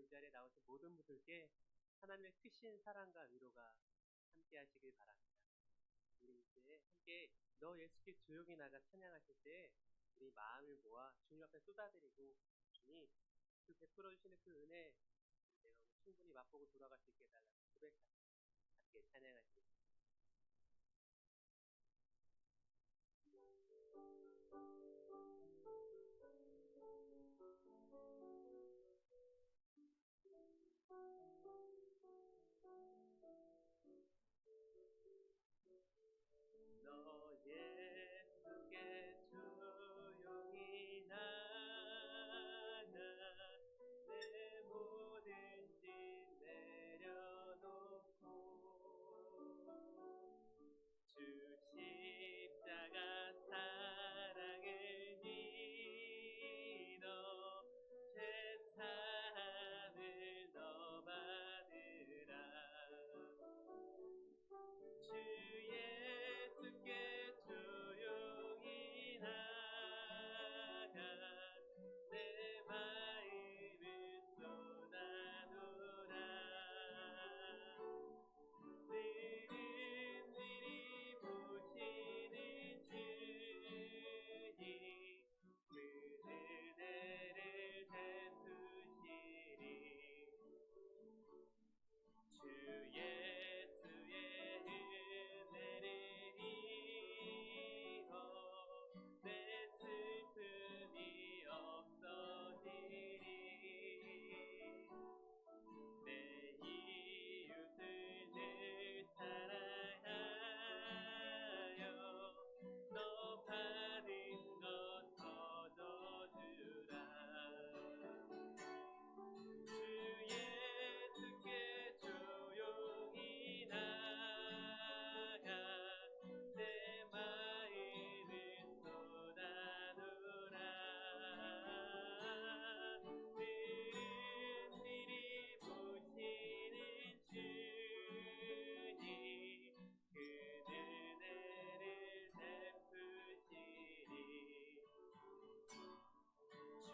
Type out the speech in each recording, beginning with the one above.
이 자리에 나오신 모든 분들께 하나님의 크신 사랑과 위로가 함께 하시길 바랍니다. 우리 이제 함께 너 예수께 조용히 나가 찬양하실 때 우리 마음을 모아 주님 앞에 쏟아드리고 주님 그 베풀어 주시는 그 은혜 내가 오늘 충분히 맛보고 돌아갈 수 있게 해달라고 고백하며 함께 찬양하시겠습니다. 너 예수께 조용히 나가 내 모든 짐 내려놓고 주 십자가 사랑을 믿어 세상을 너 받으라. 주 예수께 조용히 나가 내 마음을 쏟아놓으라. 느릿느릿 보시는 주님 그 은혜를 베푸시리. 주 예수의 은혜를 입어 내 슬픔이 없어지리. 내 이웃을 늘 사랑하여 너 받은 것 거둬주라. 주 예수께 조용히 나가 내 마음을 쏟아놓으라. 느릿느릿 보시는 주님 그 은혜를 베푸시리. 주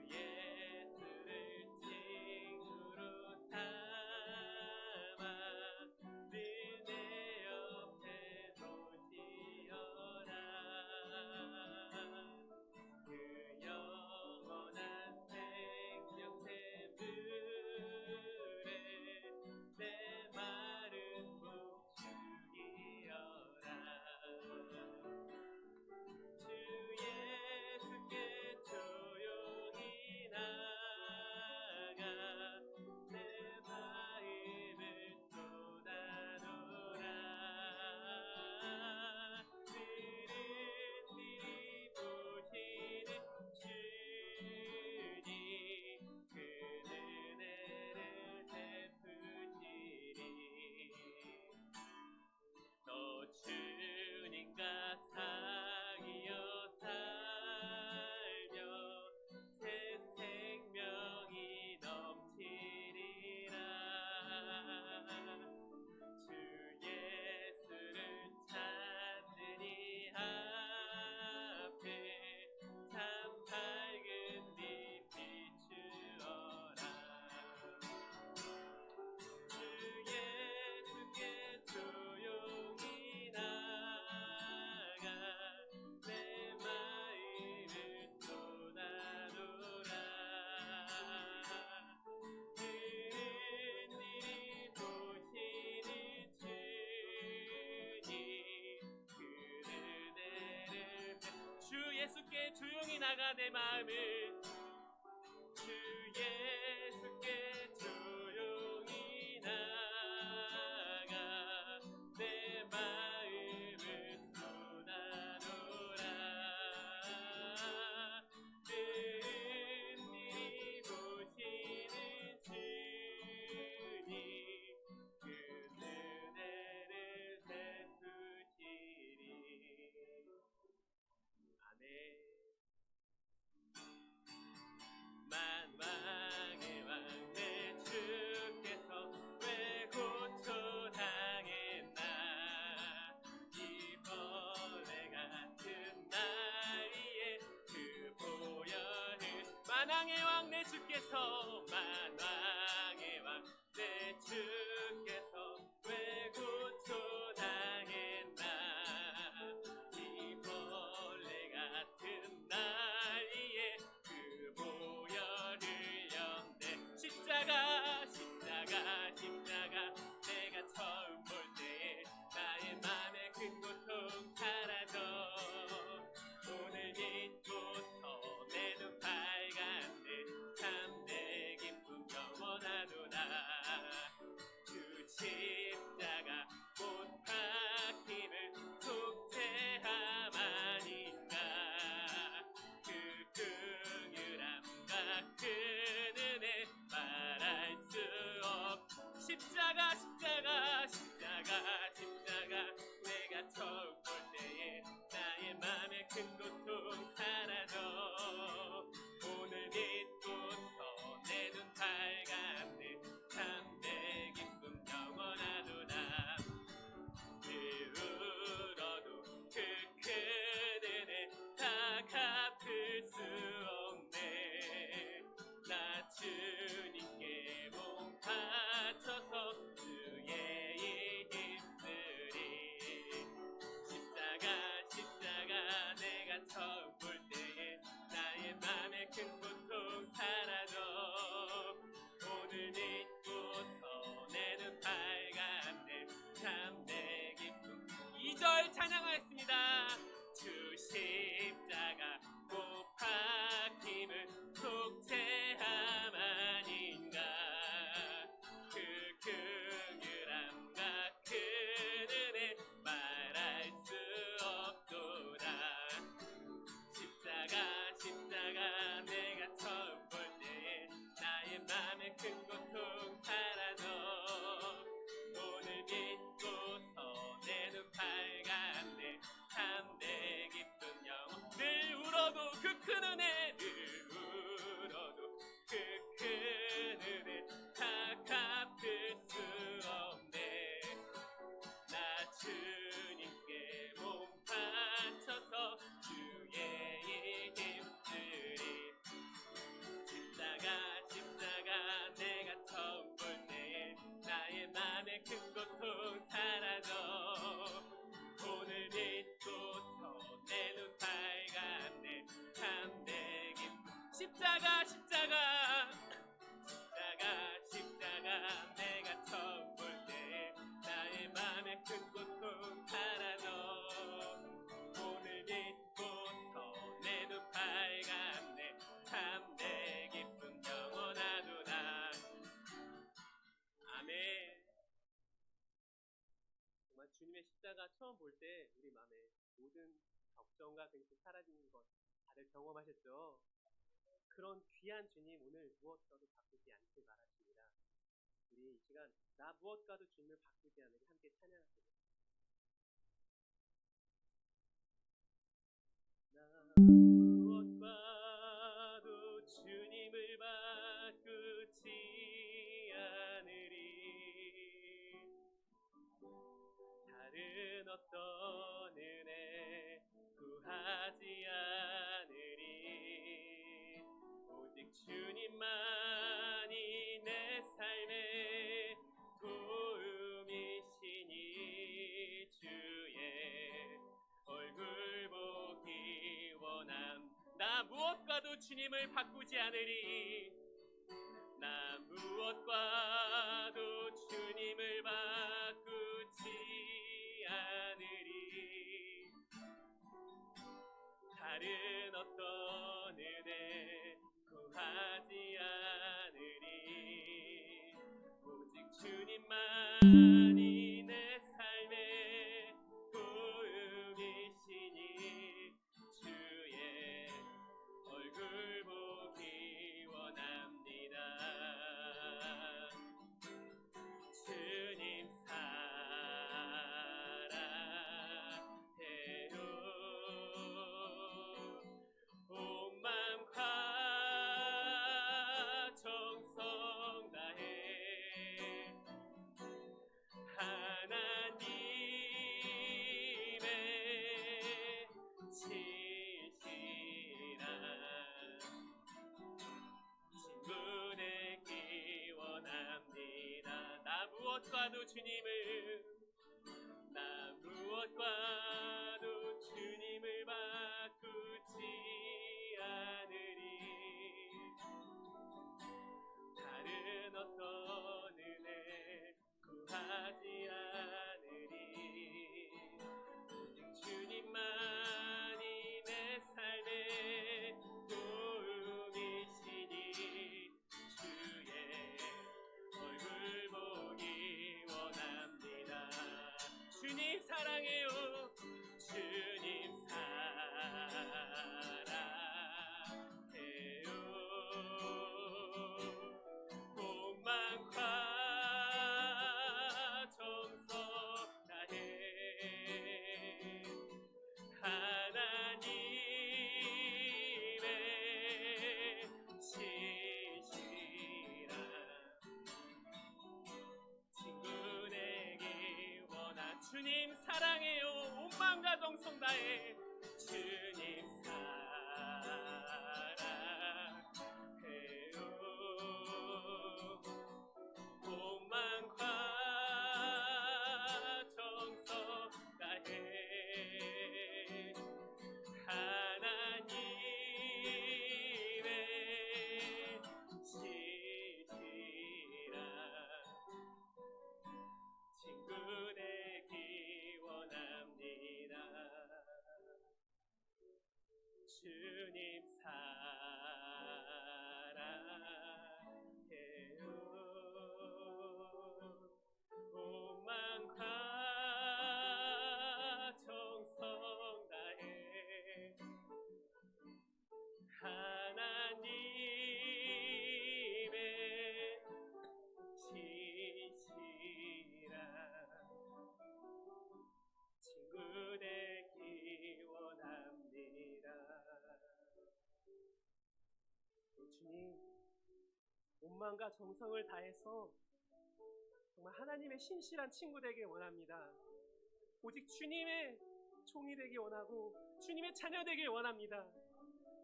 예수를 친구로 삼아 늘 내 옆에 놓으시어라. 그 영원한 생명샘 물에 내 마른 목 죽이어라. 주 예수께 조용히 나가 내 마음을 쏟아놓으라. 느릿느릿 보시는 주님 그 은혜를 베푸시리. 너 주님과 사귀어 살며 새 생명이 넘치리라. 주 예수를 찾는 이 앞에 참 밝은 빛 비추어라. 주 예수께 조용히 나가 내 마음을 쏟아놓으라. 느릿느릿 보시는 주님 그 은혜를 주 예수께 조용히 나가 내 마음을. 주 예수께 조용히 나가 내 마음을 쏟아놓으라. 느릿느릿 보시는 주님 그 은혜를 베푸시리. 아멘. 만왕의 왕 내 주께서 왜 고초당했나. 이 벌레 같은 나이에 그 보혈을 만왕의 왕 내 주께서 만왕 찬양하였습니다. 주 십자가 못 박힘은 속죄함 아닌가. 그 긍휼함과 그 은혜 말할 수 없도다. 십자가 내가 처음 볼 때에 나의 맘에 큰 고통 사라져. 오늘 믿고서 내 눈 밝았네. 참내 기쁜 영혼 늘 울어도 그 큰 은혜 늘 울어도 그 큰 은혜 다 갚을 수 없네. 나 주님께 몸 바쳐서 주의 일 힘쓰리. 십자가 내가 처음 볼 때에 나의 맘에 큰 고통 사라져. 오늘 믿고서 내 눈 밝았네. 참내 기쁨 십자가 내가 처음 볼 때에 나의 맘에 큰 고통 사라져. 오늘 믿고서 내 눈 밝았네. 참내 기쁨 영원하도다. 아멘. 정말 주님의 십자가 처음 볼 때 우리 마음에 모든 걱정과 근심 사라지는 것 다들 경험하셨죠? 그런 귀한 주님 오늘 무엇과도 바꾸지 않길 바라십니다. 우리 이 시간 나 무엇과도 주님을 바꾸지 않으리 함께 찬양하시겠습니다. 나 무엇과도 주님을 바꾸지 않으리. 다른 어떤 은혜 구하지 않으리. 오직 주님만이 내 삶의 도움이시니 주의 얼굴 보기 원함. 나 무엇과도 주님을 바꾸지 않으리. 나 무엇과도 주님을 바꾸지 않으리. 다른 어떤 은혜 구하지 않으리. 오직 주님만이 내 삶의 도움이시니 주의 얼굴 보기 원합니다. 주님 사랑해요. 온 마음과 정성 다해 하나님의 신실한 친구 되기 원합니다. 나 무엇과도 주님을 바꾸지 않으리. 다른 어떤 은혜 구하지 않으리. 오직 주님만이 내 삶의 도움이시니 주의 얼굴 보기 원합니다. 주님 사랑해요. 주님 사랑해요. 온 마음과 정성 다해 하나님의 신실한 친구 되기 원한. 주님 사랑해요. 온 마음과 정성 다해 주님 사랑해요. 온 마음과 정성 다해 하나님의 신실한 친구 되기 원합니다. 주님 사랑해요. 오만과 정성 다해 하나님의 진실한 친구 되기 원합니다. 주님, 온마음과 정성을 다해서 정말 하나님의 신실한 친구 되기 원합니다. 오직 주님의 종이 되기 원하고 주님의 자녀 되기 원합니다.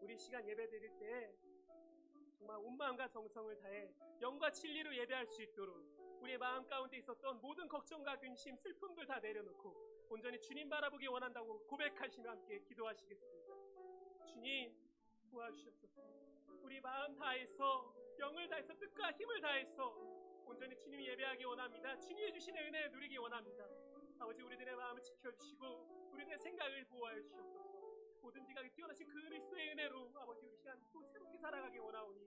우리 시간 예배 드릴 때 정말 온 마음과 정성을 다해 영과 진리로 예배할 수 있도록 우리의 마음 가운데 있었던 모든 걱정과 근심, 슬픔들 다 내려놓고 온전히 주님 바라보기 원한다고 고백하시며 함께 기도하시겠습니다. 주님 도와주시옵소서. 우리 마음 다해서 영을 다해서 뜻과 힘을 다해서 온전히 주님 예배하기 원합니다. 주님이 주시는 은혜를 누리기 원합니다. 아버지, 우리들의 마음을 지켜주시고 우리들의 생각을 보호하여 주시옵소서. 모든 지각이 뛰어나신 그 그리스도의 은혜로 아버지, 우리 시간 또 새롭게 살아가기 원하오니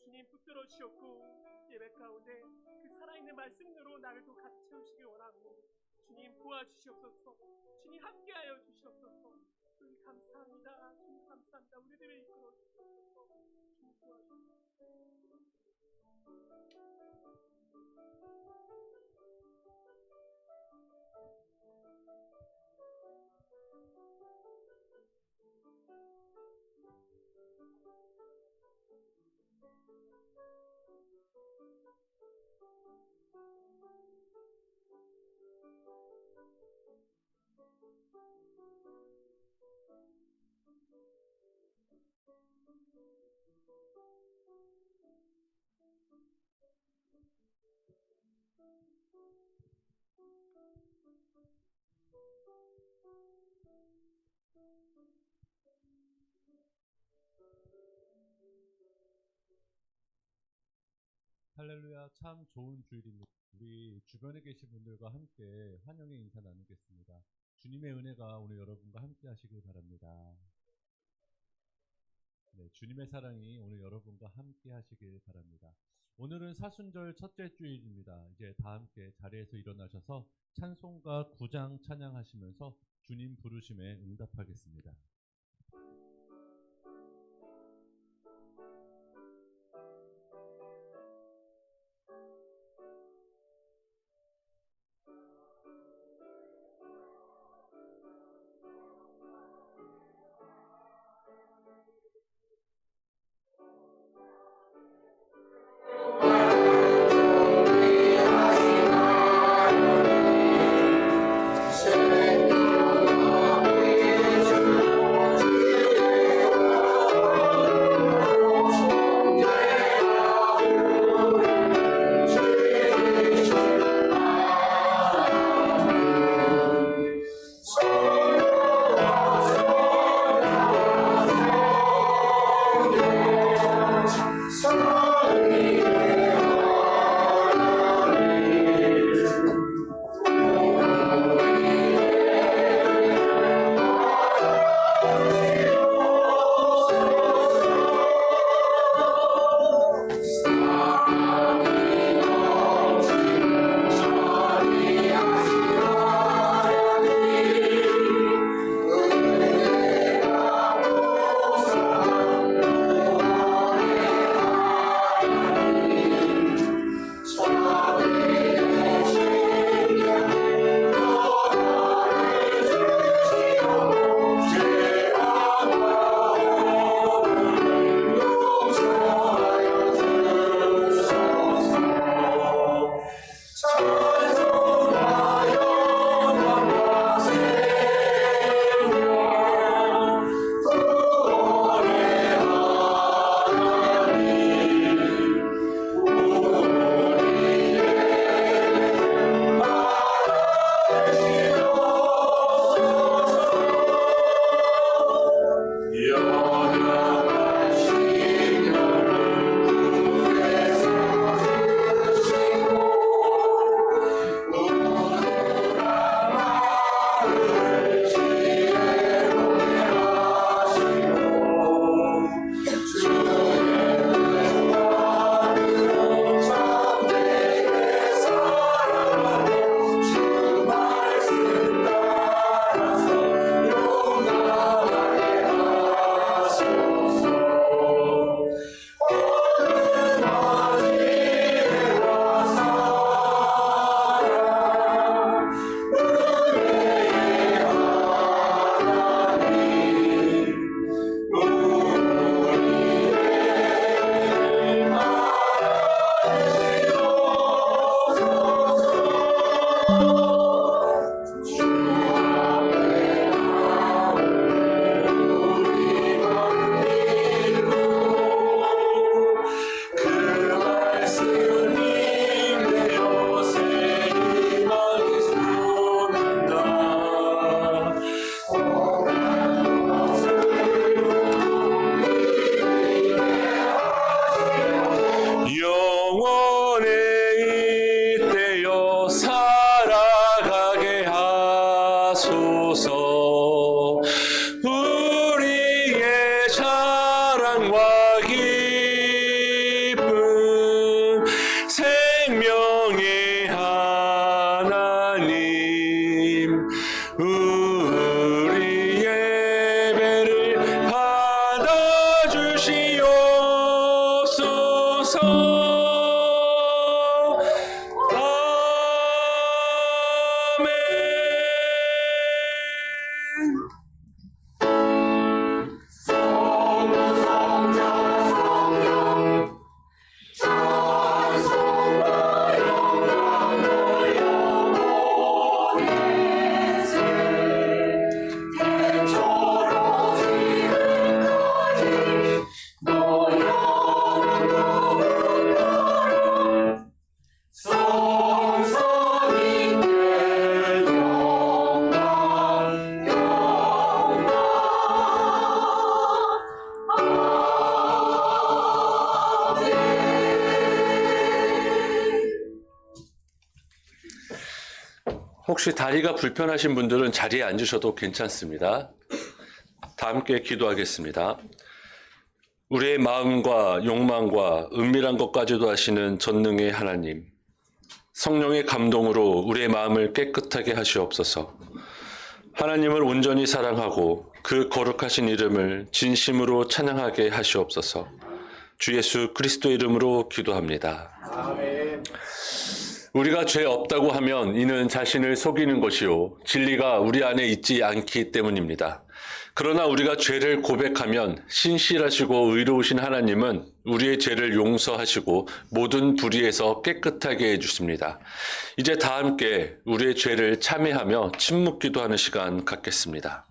주님 붙들어 주셨고 예배 가운데 그 살아있는 말씀으로 나를 또 가득 채우시길 원하고 주님 도와주시옵소서. 주님 함께하여 주시옵소서. 주님 감사합니다. 주님 감사합니다. 우리들을 이끌어 주시옵소서. 주님 도와주시옵소서. 할렐루야, 참 좋은 주일입니다. 우리 주변에 계신 분들과 함께 환영의 인사 나누겠습니다. 주님의 은혜가 오늘 여러분과 함께 하시길 바랍니다. 네, 주님의 사랑이 오늘 여러분과 함께 하시길 바랍니다. 오늘은 사순절 첫째 주일입니다. 이제 다 함께 자리에서 일어나셔서 찬송가 9장 찬양하시면서 주님 부르심에 응답하겠습니다. 혹시 다리가 불편하신 분들은 자리에 앉으셔도 괜찮습니다. 다 함께 기도하겠습니다. 우리의 마음과 욕망과 은밀한 것까지도 아시는 전능의 하나님, 성령의 감동으로 우리의 마음을 깨끗하게 하시옵소서. 하나님을 온전히 사랑하고 그 거룩하신 이름을 진심으로 찬양하게 하시옵소서. 주 예수 그리스도 이름으로 기도합니다. 아멘. 우리가 죄 없다고 하면 이는 자신을 속이는 것이요 진리가 우리 안에 있지 않기 때문입니다. 그러나 우리가 죄를 고백하면 신실하시고 의로우신 하나님은 우리의 죄를 용서하시고 모든 불의에서 깨끗하게 해주십니다. 이제 다 함께 우리의 죄를 참회하며 침묵 기도하는 시간 갖겠습니다.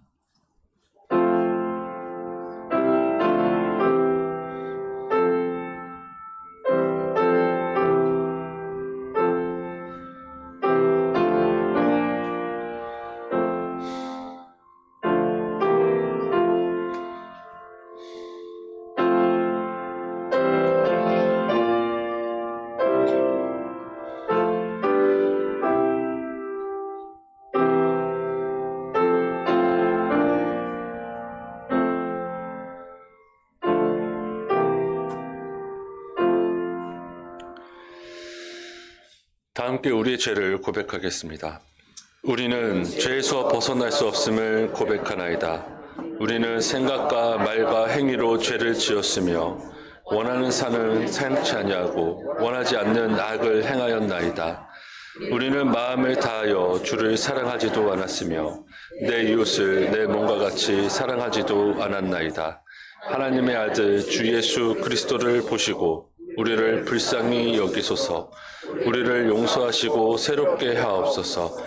다 함께 우리의 죄를 고백하겠습니다. 우리는 죄에서 벗어날 수 없음을 고백하나이다. 우리는 생각과 말과 행위로 죄를 지었으며 원하는 산을 삼지 아니하고 원하지 않는 악을 행하였나이다. 우리는 마음을 다하여 주를 사랑하지도 않았으며 내 이웃을 내 몸과 같이 사랑하지도 않았나이다. 하나님의 아들 주 예수 그리스도를 보시고 우리를 불쌍히 여기소서. 우리를 용서하시고 새롭게 하옵소서.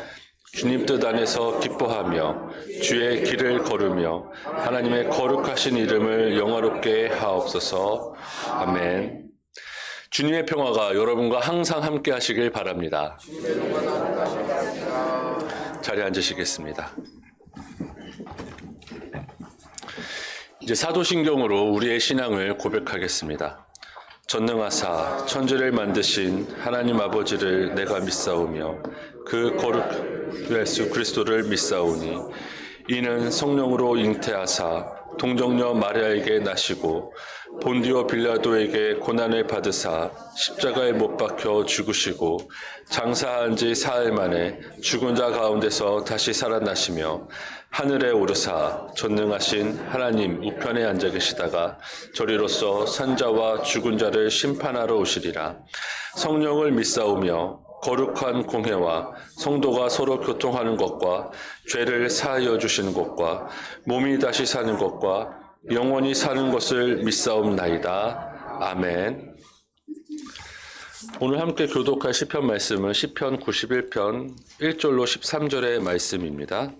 주님 뜻 안에서 기뻐하며 주의 길을 걸으며 하나님의 거룩하신 이름을 영화롭게 하옵소서. 아멘. 주님의 평화가 여러분과 항상 함께 하시길 바랍니다. 자리에 앉으시겠습니다. 이제 사도신경으로 우리의 신앙을 고백하겠습니다. 전능하사 천지를 만드신 하나님 아버지를 내가 믿사오며 그 거룩 예수 그리스도를 믿사오니 이는 성령으로 잉태하사 동정녀 마리아에게 나시고 본디오 빌라도에게 고난을 받으사 십자가에 못 박혀 죽으시고 장사한 지 사흘 만에 죽은 자 가운데서 다시 살아나시며 하늘에 오르사 전능하신 하나님 우편에 앉아 계시다가 저리로서 산자와 죽은 자를 심판하러 오시리라. 성령을 믿사오며 거룩한 공회와 성도가 서로 교통하는 것과 죄를 사하여 주시는 것과 몸이 다시 사는 것과 영원히 사는 것을 믿사옵나이다. 아멘. 오늘 함께 교독할 시편 말씀은 시편 91편 1절로 13절의 말씀입니다.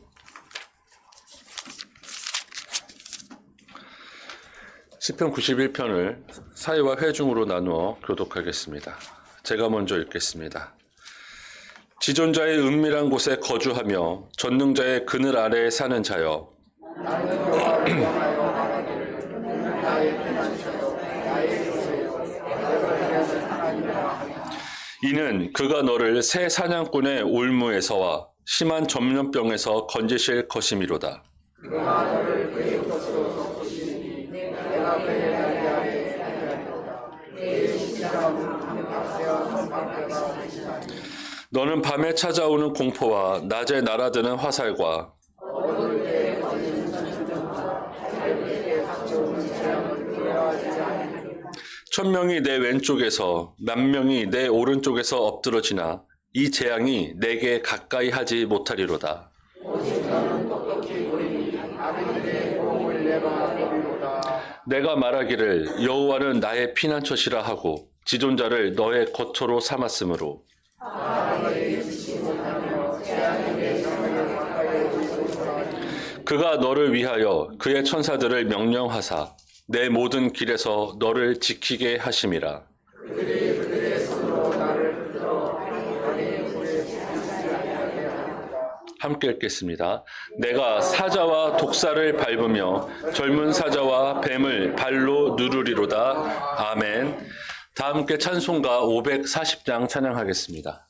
시편 91편을 사이와 회중으로 나누어 교독하겠습니다. 제가 먼저 읽겠습니다. 지존자의 은밀한 곳에 거주하며 전능자의 그늘 아래에 사는 자여, 이는 그가 너를 새 사냥꾼의 올무에서와 심한 전염병에서 건지실 것이미로다. 너는 밤에 찾아오는 공포와 낮에 날아드는 화살과 천명이 내 왼쪽에서 만명이 내 오른쪽에서 엎드러지나 이 재앙이 내게 가까이 하지 못하리로다. 내가 말하기를 여호와는 나의 피난처시라 하고 지존자를 너의 거처로 삼았으므로 그가 너를 위하여 그의 천사들을 명령하사 내 모든 길에서 너를 지키게 하심이라. 함께 읽겠습니다. 내가 사자와 독사를 밟으며 젊은 사자와 뱀을 발로 누르리로다. 아멘. 다 함께 찬송가 540장 찬양하겠습니다.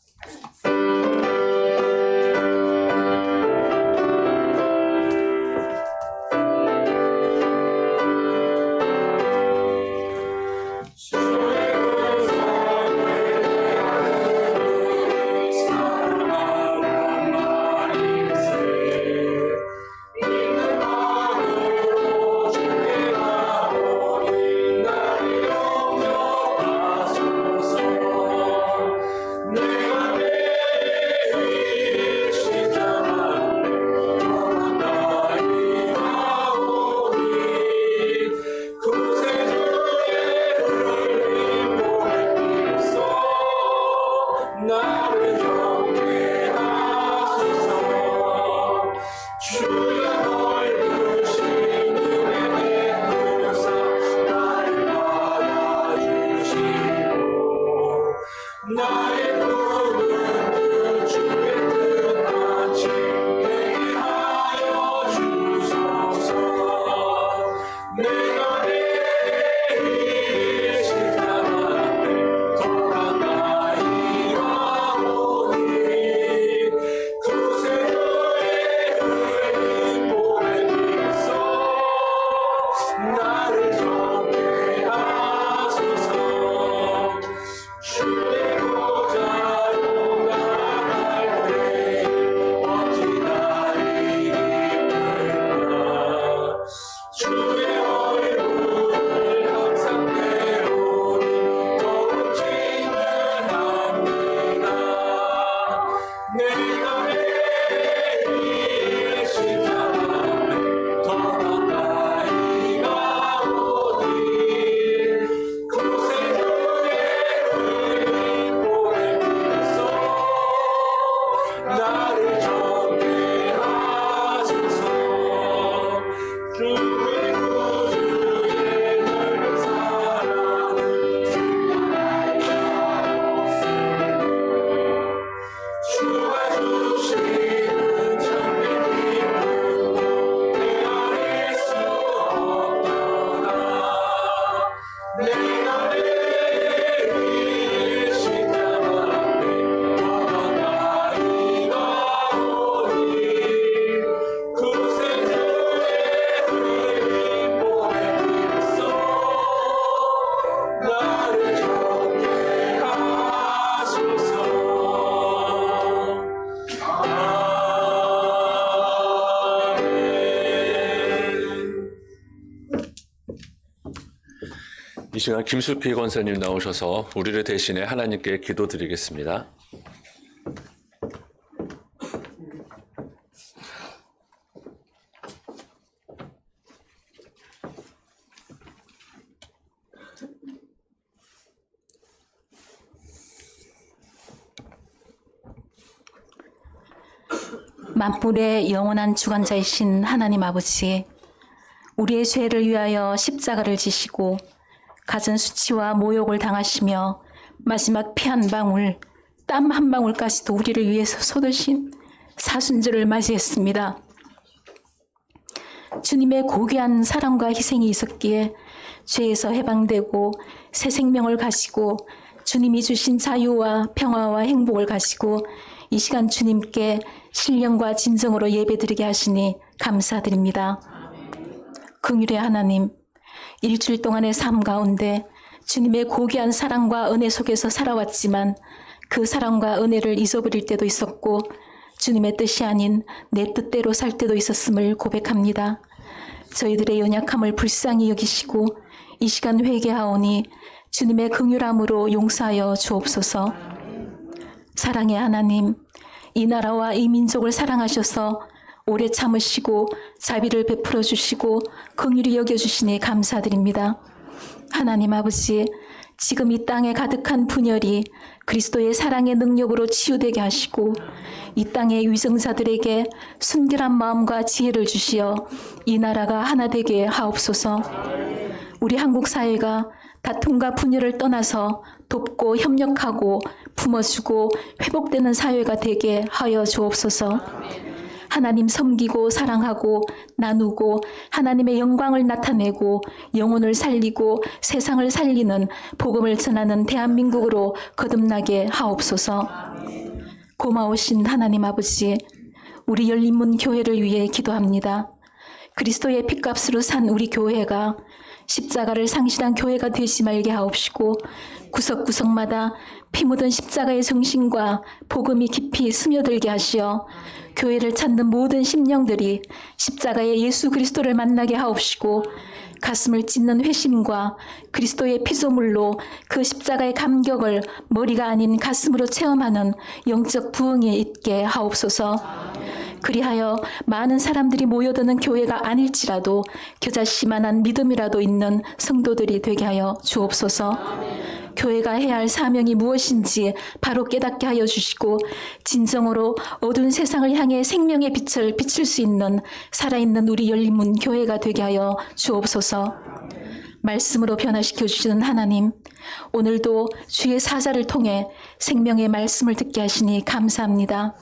내가 매일 십자가 더 가까이 가오니 구세주의 흘린 보혜 위에서 나를 정케 하소서. 주의 구주의 넓은 사랑을 주가 주시는 참된 기쁨도 헤아릴 수 없도다. 내가 매일 십자가 앞에 더 가까이 가오니 구세주의 흘린 보혜 위에서 나를 정케 하소서. 이 시간 김수피 권사님 나오셔서 우리를 대신해 하나님께 기도드리겠습니다. 만물의 영원한 주관자이신 하나님 아버지, 우리의 죄를 위하여 십자가를 지시고 갖은 수치와 모욕을 당하시며 마지막 피 한 방울, 땀 한 방울까지도 우리를 위해서 쏟으신 사순절을 맞이했습니다. 주님의 고귀한 사랑과 희생이 있었기에 죄에서 해방되고 새 생명을 가지고 주님이 주신 자유와 평화와 행복을 가지고 이 시간 주님께 신령과 진정으로 예배드리게 하시니 감사드립니다. 긍휼의 하나님, 일주일 동안의 삶 가운데 주님의 고귀한 사랑과 은혜 속에서 살아왔지만 그 사랑과 은혜를 잊어버릴 때도 있었고 주님의 뜻이 아닌 내 뜻대로 살 때도 있었음을 고백합니다. 저희들의 연약함을 불쌍히 여기시고 이 시간 회개하오니 주님의 긍휼함으로 용서하여 주옵소서. 사랑의 하나님, 이 나라와 이 민족을 사랑하셔서 오래 참으시고 자비를 베풀어 주시고 긍휼히 여겨주시니 감사드립니다. 하나님 아버지, 지금 이 땅에 가득한 분열이 그리스도의 사랑의 능력으로 치유되게 하시고 이 땅의 위정자들에게 순결한 마음과 지혜를 주시어 이 나라가 하나 되게 하옵소서. 우리 한국 사회가 다툼과 분열을 떠나서 돕고 협력하고 품어주고 회복되는 사회가 되게 하여 주옵소서. 하나님 섬기고 사랑하고 나누고 하나님의 영광을 나타내고 영혼을 살리고 세상을 살리는 복음을 전하는 대한민국으로 거듭나게 하옵소서. 고마우신 하나님 아버지, 우리 열린문 교회를 위해 기도합니다. 그리스도의 핏값으로 산 우리 교회가 십자가를 상실한 교회가 되지 말게 하옵시고 구석구석마다 피 묻은 십자가의 정신과 복음이 깊이 스며들게 하시어 교회를 찾는 모든 심령들이 십자가의 예수 그리스도를 만나게 하옵시고 가슴을 찢는 회심과 그리스도의 피조물로 그 십자가의 감격을 머리가 아닌 가슴으로 체험하는 영적 부흥이 있게 하옵소서. 그리하여 많은 사람들이 모여드는 교회가 아닐지라도 겨자씨만한 믿음이라도 있는 성도들이 되게 하여 주옵소서. 교회가 해야 할 사명이 무엇인지 바로 깨닫게 하여 주시고 진정으로 어두운 세상을 향해 생명의 빛을 비칠 수 있는 살아있는 우리 열린문 교회가 되게 하여 주옵소서. 말씀으로 변화시켜 주시는 하나님, 오늘도 주의 사자를 통해 생명의 말씀을 듣게 하시니 감사합니다.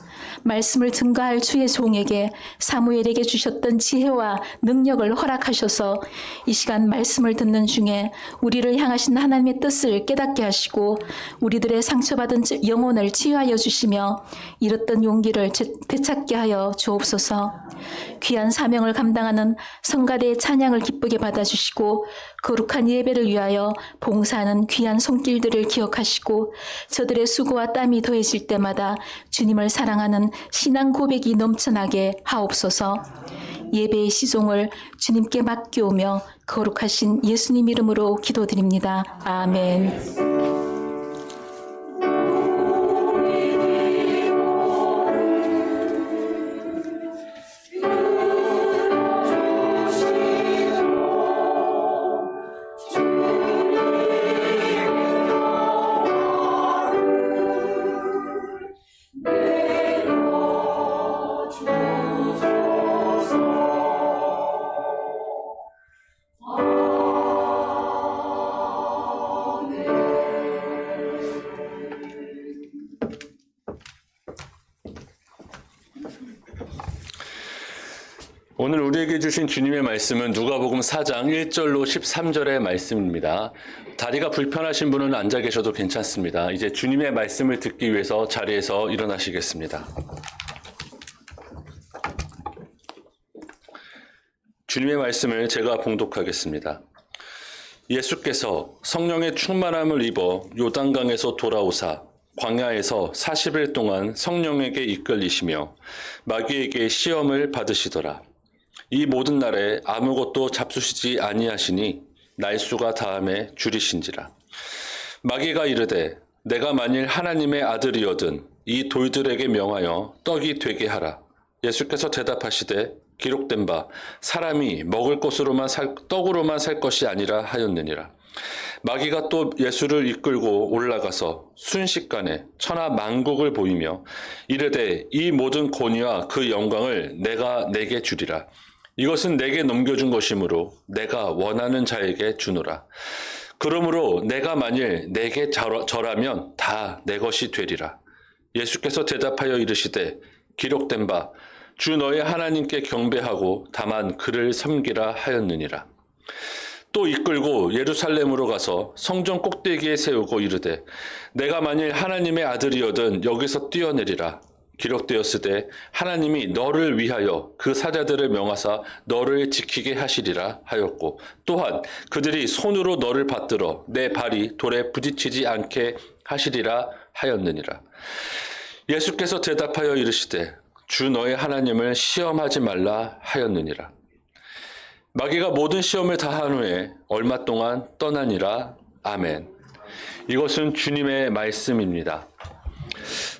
말씀을 증거할 주의 종에게 사무엘에게 주셨던 지혜와 능력을 허락하셔서 이 시간 말씀을 듣는 중에 우리를 향하신 하나님의 뜻을 깨닫게 하시고 우리들의 상처받은 영혼을 치유하여 주시며 잃었던 용기를 되찾게 하여 주옵소서. 귀한 사명을 감당하는 성가대의 찬양을 기쁘게 받아주시고 거룩한 예배를 위하여 봉사하는 귀한 손길들을 기억하시고 저들의 수고와 땀이 더해질 때마다 주님을 사랑하는 신앙 고백이 넘쳐나게 하옵소서. 예배의 시종을 주님께 맡겨오며 거룩하신 예수님 이름으로 기도드립니다. 아멘. 오늘 우리에게 주신 주님의 말씀은 누가복음 4장 1절로 13절의 말씀입니다. 다리가 불편하신 분은 앉아 계셔도 괜찮습니다. 이제 주님의 말씀을 듣기 위해서 자리에서 일어나시겠습니다. 주님의 말씀을 제가 봉독하겠습니다. 예수께서 성령의 충만함을 입어 요단강에서 돌아오사 광야에서 40일 동안 성령에게 이끌리시며 마귀에게 시험을 받으시더라. 이 모든 날에 아무것도 잡수시지 아니하시니 날수가 다함에 줄이신지라. 마귀가 이르되 내가 만일 하나님의 아들이거든 이 돌들에게 명하여 떡이 되게 하라. 예수께서 대답하시되 기록된 바 사람이 먹을 떡으로만 살 것이 아니라 하였느니라. 마귀가 또 예수를 이끌고 올라가서 순식간에 천하 만국을 보이며 이르되 이 모든 권위와 그 영광을 내가 내게 주리라. 이것은 내게 넘겨준 것이므로 내가 원하는 자에게 주노라. 그러므로 내가 만일 내게 절하면 다 내 것이 되리라. 예수께서 대답하여 이르시되 기록된 바 주 너의 하나님께 경배하고 다만 그를 섬기라 하였느니라. 또 이끌고 예루살렘으로 가서 성전 꼭대기에 세우고 이르되 내가 만일 하나님의 아들이거든 여기서 뛰어내리라. 기록되었으되 하나님이 너를 위하여 그 사자들을 명하사 너를 지키게 하시리라 하였고 또한 그들이 손으로 너를 받들어 내 발이 돌에 부딪히지 않게 하시리라 하였느니라. 예수께서 대답하여 이르시되 주 너의 하나님을 시험하지 말라 하였느니라. 마귀가 모든 시험을 다한 후에 얼마 동안 떠나니라. 아멘. 이것은 주님의 말씀입니다.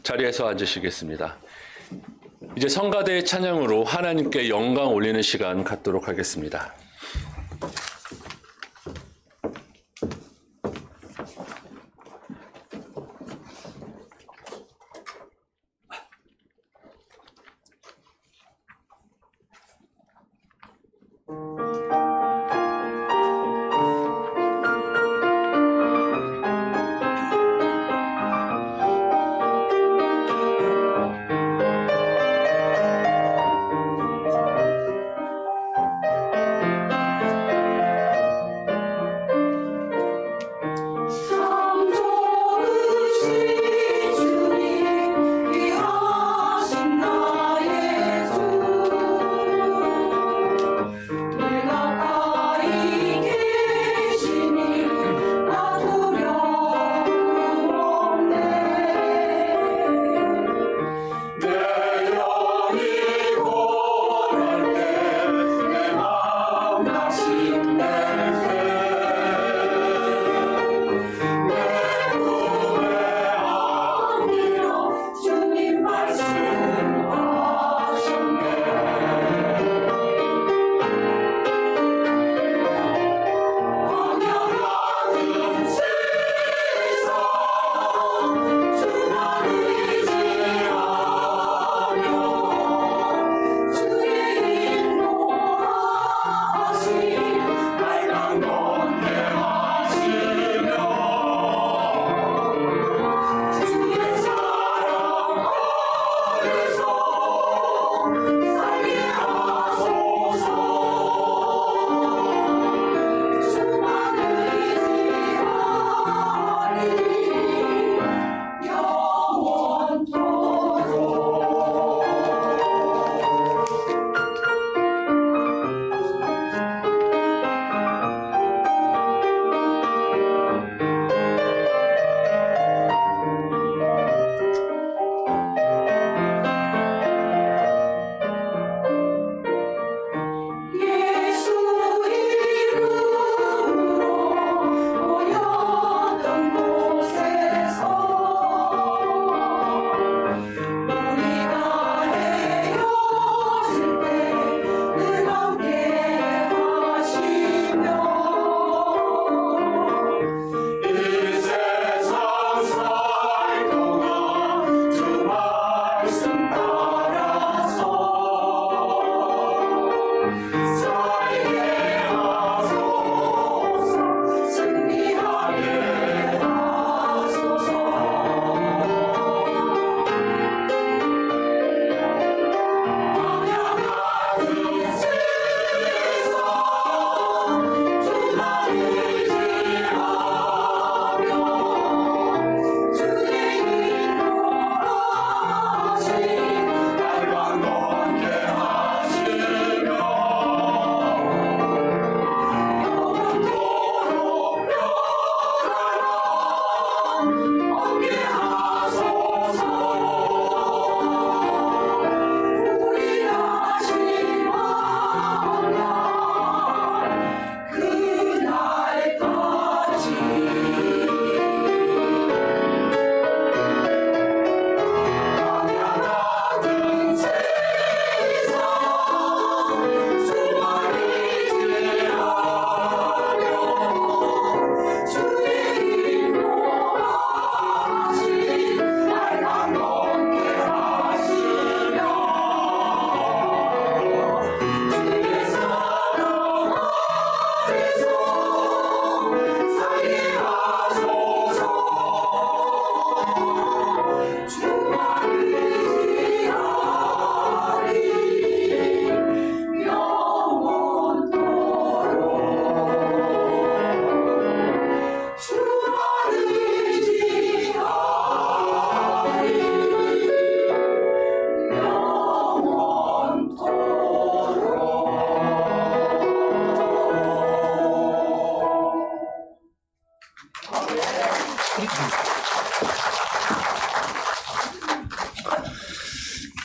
자리에서 앉으시겠습니다. 이제 성가대의 찬양으로 하나님께 영광 올리는 시간 갖도록 하겠습니다.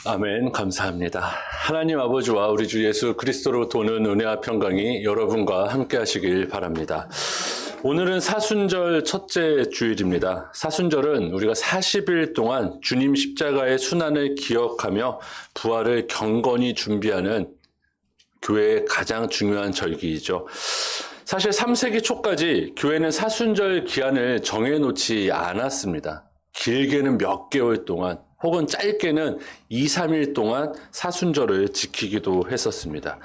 아멘. 감사합니다. 하나님 아버지와 우리 주 예수 그리스도로 도는 은혜와 평강이 여러분과 함께 하시길 바랍니다. 오늘은 사순절 첫째 주일입니다. 사순절은 우리가 40일 동안 주님 십자가의 순환을 기억하며 부활을 경건히 준비하는 교회의 가장 중요한 절기이죠. 사실 3세기 초까지 교회는 사순절 기한을 정해놓지 않았습니다. 길게는 몇 개월 동안 혹은 짧게는 2, 3일 동안 사순절을 지키기도 했었습니다.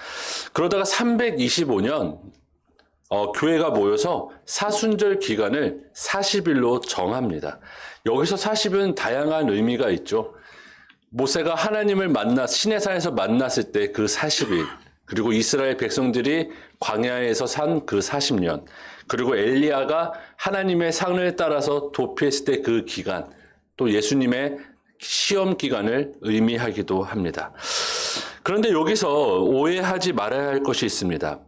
그러다가 325년 교회가 모여서 사순절 기간을 40일로 정합니다. 여기서 40은 다양한 의미가 있죠. 모세가 하나님을 시내산에서 만났을 때 그 40일, 그리고 이스라엘 백성들이 광야에서 산 그 40년, 그리고 엘리야가 하나님의 상을 따라서 도피했을 때 그 기간, 또 예수님의 시험 기간을 의미하기도 합니다. 그런데 여기서 오해하지 말아야 할 것이 있습니다.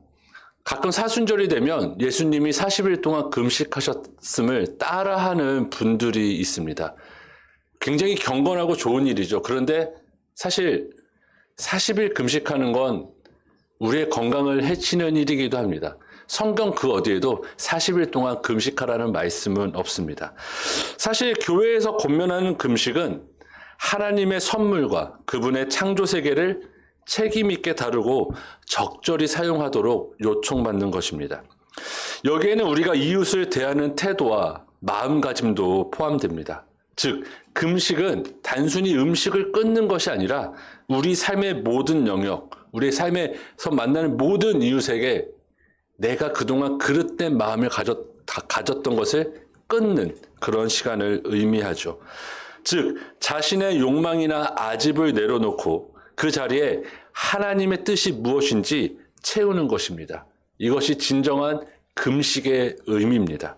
가끔 사순절이 되면 예수님이 40일 동안 금식하셨음을 따라하는 분들이 있습니다. 굉장히 경건하고 좋은 일이죠. 그런데 사실 40일 금식하는 건 우리의 건강을 해치는 일이기도 합니다. 성경 그 어디에도 40일 동안 금식하라는 말씀은 없습니다. 사실 교회에서 권면하는 금식은 하나님의 선물과 그분의 창조 세계를 책임 있게 다루고 적절히 사용하도록 요청받는 것입니다. 여기에는 우리가 이웃을 대하는 태도와 마음가짐도 포함됩니다. 즉, 금식은 단순히 음식을 끊는 것이 아니라 우리 삶의 모든 영역, 우리 삶에서 만나는 모든 이웃에게 내가 그동안 그릇된 마음을 가졌던 것을 끊는 그런 시간을 의미하죠. 즉, 자신의 욕망이나 아집을 내려놓고 그 자리에 하나님의 뜻이 무엇인지 채우는 것입니다. 이것이 진정한 금식의 의미입니다.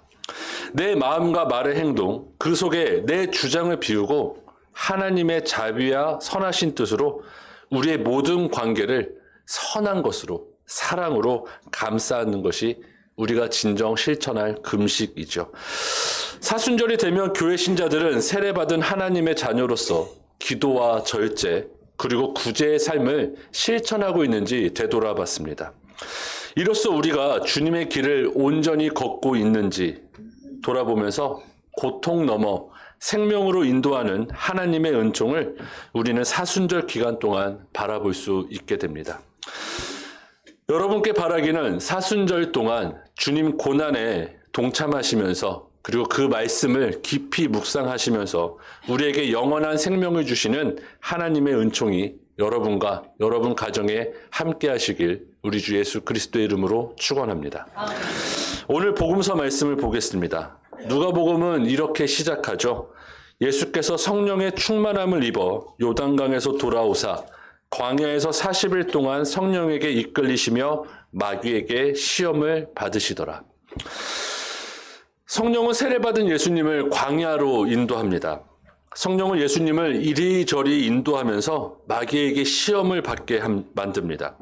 내 마음과 말의 행동, 그 속에 내 주장을 비우고 하나님의 자비와 선하신 뜻으로 우리의 모든 관계를 선한 것으로, 사랑으로 감싸는 것이 우리가 진정 실천할 금식이죠. 사순절이 되면 교회 신자들은 세례받은 하나님의 자녀로서 기도와 절제, 그리고 구제의 삶을 실천하고 있는지 되돌아봤습니다. 이로써 우리가 주님의 길을 온전히 걷고 있는지 돌아보면서 고통 넘어 생명으로 인도하는 하나님의 은총을 우리는 사순절 기간 동안 바라볼 수 있게 됩니다. 여러분께 바라기는 사순절 동안 주님 고난에 동참하시면서 그리고 그 말씀을 깊이 묵상하시면서 우리에게 영원한 생명을 주시는 하나님의 은총이 여러분과 여러분 가정에 함께 하시길 우리 주 예수 그리스도의 이름으로 축원합니다. 오늘 복음서 말씀을 보겠습니다. 누가복음은 이렇게 시작하죠. 예수께서 성령의 충만함을 입어 요단강에서 돌아오사 광야에서 40일 동안 성령에게 이끌리시며 마귀에게 시험을 받으시더라. 성령은 세례받은 예수님을 광야로 인도합니다. 성령은 예수님을 이리저리 인도하면서 마귀에게 시험을 받게 만듭니다.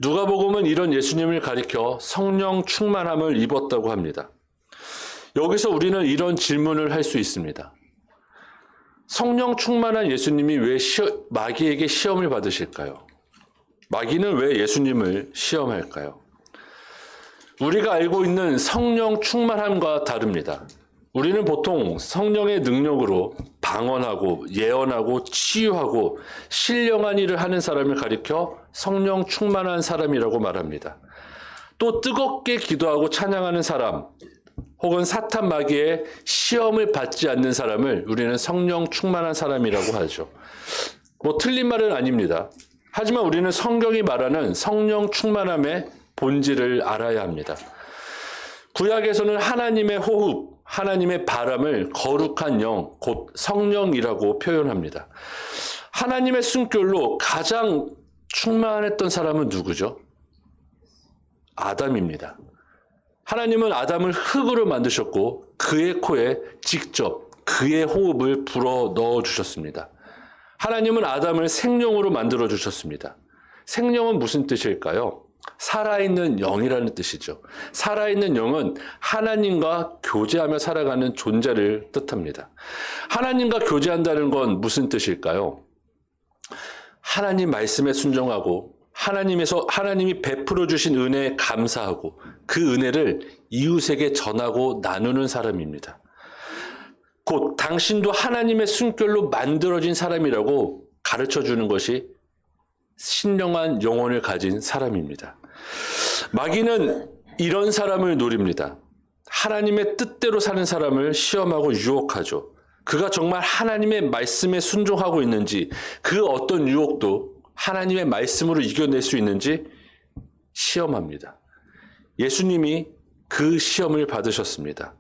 누가복음은 이런 예수님을 가리켜 성령 충만함을 입었다고 합니다. 여기서 우리는 이런 질문을 할 수 있습니다. 성령 충만한 예수님이 왜 마귀에게 시험을 받으실까요? 마귀는 왜 예수님을 시험할까요? 우리가 알고 있는 성령 충만함과 다릅니다. 우리는 보통 성령의 능력으로 방언하고 예언하고 치유하고 신령한 일을 하는 사람을 가리켜 성령 충만한 사람이라고 말합니다. 또 뜨겁게 기도하고 찬양하는 사람, 혹은 사탄 마귀의 시험을 받지 않는 사람을 우리는 성령 충만한 사람이라고 하죠. 틀린 말은 아닙니다. 하지만 우리는 성경이 말하는 성령 충만함의 본질을 알아야 합니다. 구약에서는 하나님의 호흡, 하나님의 바람을 거룩한 영, 곧 성령이라고 표현합니다. 하나님의 숨결로 가장 충만했던 사람은 누구죠? 아담입니다. 하나님은 아담을 흙으로 만드셨고 그의 코에 직접 그의 호흡을 불어 넣어 주셨습니다. 하나님은 아담을 생명으로 만들어 주셨습니다. 생명은 무슨 뜻일까요? 살아있는 영이라는 뜻이죠. 살아있는 영은 하나님과 교제하며 살아가는 존재를 뜻합니다. 하나님과 교제한다는 건 무슨 뜻일까요? 하나님 말씀에 순종하고 하나님이 베풀어 주신 은혜에 감사하고 그 은혜를 이웃에게 전하고 나누는 사람입니다. 곧 당신도 하나님의 숨결로 만들어진 사람이라고 가르쳐 주는 것이 신령한 영혼을 가진 사람입니다. 마귀는 이런 사람을 노립니다. 하나님의 뜻대로 사는 사람을 시험하고 유혹하죠. 그가 정말 하나님의 말씀에 순종하고 있는지, 그 어떤 유혹도 하나님의 말씀으로 이겨낼 수 있는지 시험합니다. 예수님이 그 시험을 받으셨습니다.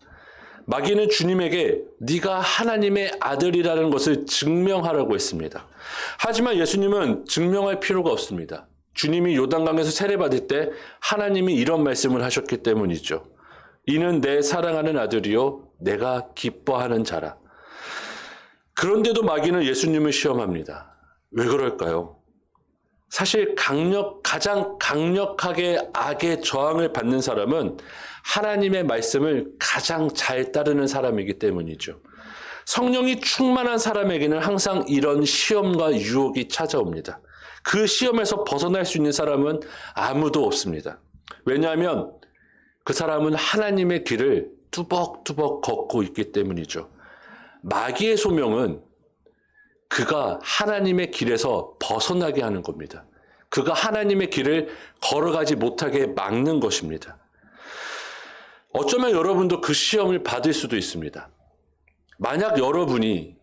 마귀는 주님에게 네가 하나님의 아들이라는 것을 증명하라고 했습니다. 하지만 예수님은 증명할 필요가 없습니다. 주님이 요단강에서 세례받을 때 하나님이 이런 말씀을 하셨기 때문이죠. 이는 내 사랑하는 아들이요 내가 기뻐하는 자라. 그런데도 마귀는 예수님을 시험합니다. 왜 그럴까요? 사실 가장 강력하게 악의 저항을 받는 사람은 하나님의 말씀을 가장 잘 따르는 사람이기 때문이죠. 성령이 충만한 사람에게는 항상 이런 시험과 유혹이 찾아옵니다. 그 시험에서 벗어날 수 있는 사람은 아무도 없습니다. 왜냐하면 그 사람은 하나님의 길을 뚜벅뚜벅 걷고 있기 때문이죠. 마귀의 소명은 그가 하나님의 길에서 벗어나게 하는 겁니다. 그가 하나님의 길을 걸어가지 못하게 막는 것입니다. 어쩌면 여러분도 그 시험을 받을 수도 있습니다. 만약 여러분이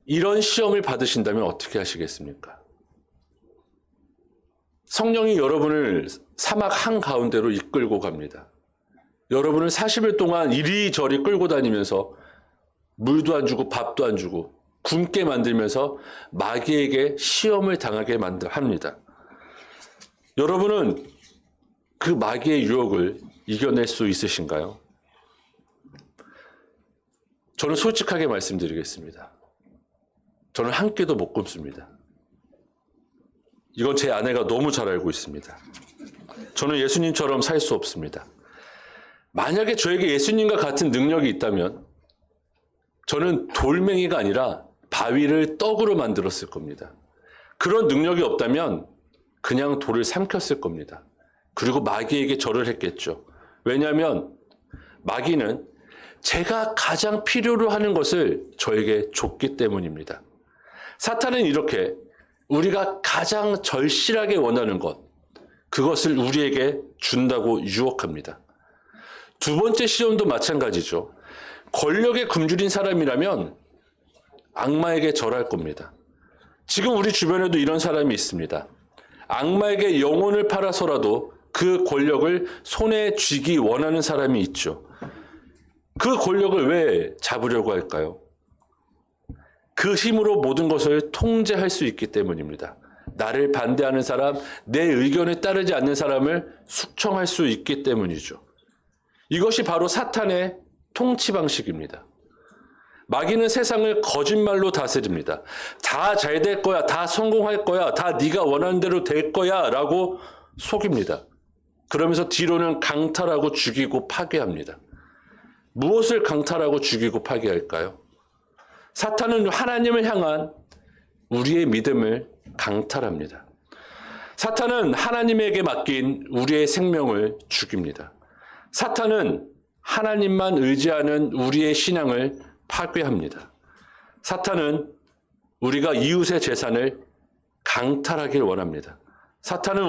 이런 시험을 받으신다면 어떻게 하시겠습니까? 성령이 여러분을 사막 한가운데로 이끌고 갑니다. 여러분을 40일 동안 이리저리 끌고 다니면서 물도 안 주고 밥도 안 주고 굶게 만들면서 마귀에게 시험을 당하게 합니다. 여러분은 그 마귀의 유혹을 이겨낼 수 있으신가요? 저는 솔직하게 말씀드리겠습니다. 저는 한 끼도 못 굶습니다. 이건 제 아내가 너무 잘 알고 있습니다. 저는 예수님처럼 살 수 없습니다. 만약에 저에게 예수님과 같은 능력이 있다면 저는 돌멩이가 아니라 바위를 떡으로 만들었을 겁니다. 그런 능력이 없다면 그냥 돌을 삼켰을 겁니다. 그리고 마귀에게 절을 했겠죠. 왜냐하면 마귀는 제가 가장 필요로 하는 것을 저에게 줬기 때문입니다. 사탄은 이렇게 우리가 가장 절실하게 원하는 것, 그것을 우리에게 준다고 유혹합니다. 두 번째 시험도 마찬가지죠. 권력에 굶주린 사람이라면 악마에게 절할 겁니다. 지금 우리 주변에도 이런 사람이 있습니다. 악마에게 영혼을 팔아서라도 그 권력을 손에 쥐기 원하는 사람이 있죠. 그 권력을 왜 잡으려고 할까요? 그 힘으로 모든 것을 통제할 수 있기 때문입니다. 나를 반대하는 사람, 내 의견에 따르지 않는 사람을 숙청할 수 있기 때문이죠. 이것이 바로 사탄의 통치 방식입니다. 마귀는 세상을 거짓말로 다스립니다. 다 잘 될 거야, 다 성공할 거야, 다 네가 원하는 대로 될 거야 라고 속입니다. 그러면서 뒤로는 강탈하고 죽이고 파괴합니다. 무엇을 강탈하고 죽이고 파괴할까요? 사탄은 하나님을 향한 우리의 믿음을 강탈합니다. 사탄은 하나님에게 맡긴 우리의 생명을 죽입니다. 사탄은 하나님만 의지하는 우리의 신앙을 파괴합니다. 사탄은 우리가 이웃의 재산을 강탈하길 원합니다. 사탄은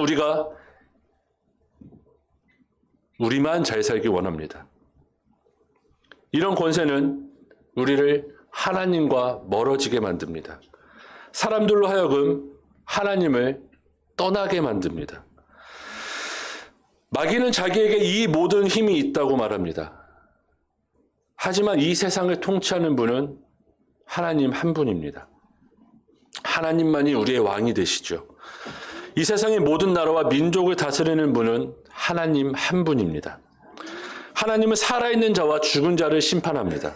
우리만 잘 살기 원합니다. 이런 권세는 우리를 하나님과 멀어지게 만듭니다. 사람들로 하여금 하나님을 떠나게 만듭니다. 마귀는 자기에게 이 모든 힘이 있다고 말합니다. 하지만 이 세상을 통치하는 분은 하나님 한 분입니다. 하나님만이 우리의 왕이 되시죠. 이 세상의 모든 나라와 민족을 다스리는 분은 하나님 한 분입니다. 하나님은 살아있는 자와 죽은 자를 심판합니다.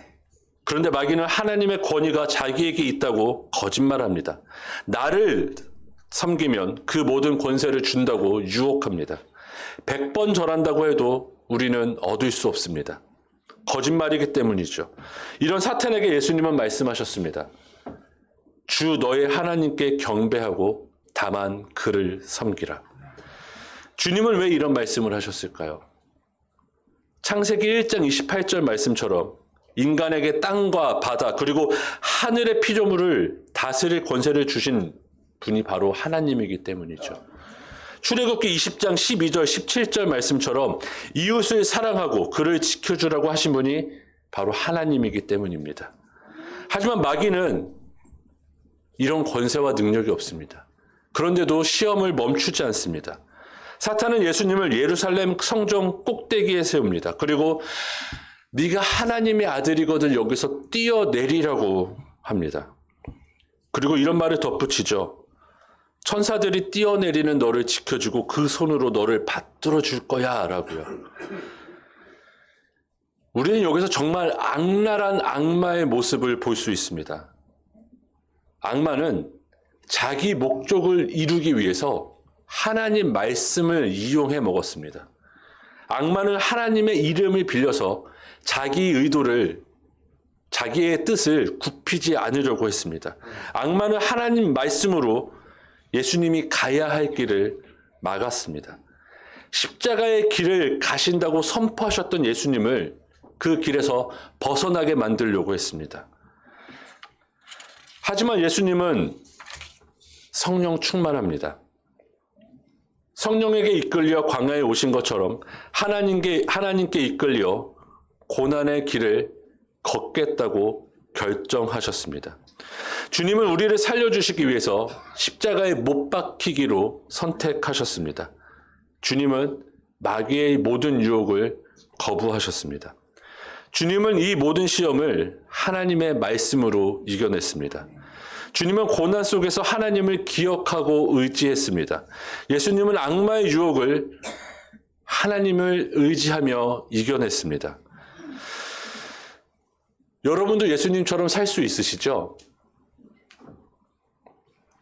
그런데 마귀는 하나님의 권위가 자기에게 있다고 거짓말합니다. 나를 섬기면 그 모든 권세를 준다고 유혹합니다. 100번 절한다고 해도 우리는 얻을 수 없습니다. 거짓말이기 때문이죠. 이런 사탄에게 예수님은 말씀하셨습니다. 주 너의 하나님께 경배하고 다만 그를 섬기라. 주님은 왜 이런 말씀을 하셨을까요? 창세기 1장 28절 말씀처럼 인간에게 땅과 바다 그리고 하늘의 피조물을 다스릴 권세를 주신 분이 바로 하나님이기 때문이죠. 출애굽기 20장 12절 17절 말씀처럼 이웃을 사랑하고 그를 지켜주라고 하신 분이 바로 하나님이기 때문입니다. 하지만 마귀는 이런 권세와 능력이 없습니다. 그런데도 시험을 멈추지 않습니다. 사탄은 예수님을 예루살렘 성전 꼭대기에 세웁니다. 그리고 네가 하나님의 아들이거든 여기서 뛰어내리라고 합니다. 그리고 이런 말을 덧붙이죠. 천사들이 뛰어내리는 너를 지켜주고 그 손으로 너를 받들어 줄 거야 라고요. 우리는 여기서 정말 악랄한 악마의 모습을 볼 수 있습니다. 악마는 자기 목적을 이루기 위해서 하나님 말씀을 이용해 먹었습니다. 악마는 하나님의 이름을 빌려서 자기 의도를, 자기의 뜻을 굽히지 않으려고 했습니다. 악마는 하나님 말씀으로 예수님이 가야 할 길을 막았습니다. 십자가의 길을 가신다고 선포하셨던 예수님을 그 길에서 벗어나게 만들려고 했습니다. 하지만 예수님은 성령 충만합니다. 성령에게 이끌려 광야에 오신 것처럼 하나님께 이끌려 고난의 길을 걷겠다고 결정하셨습니다. 주님은 우리를 살려주시기 위해서 십자가에 못 박히기로 선택하셨습니다. 주님은 마귀의 모든 유혹을 거부하셨습니다. 주님은 이 모든 시험을 하나님의 말씀으로 이겨냈습니다. 주님은 고난 속에서 하나님을 기억하고 의지했습니다. 예수님은 악마의 유혹을 하나님을 의지하며 이겨냈습니다. 여러분도 예수님처럼 살 수 있으시죠?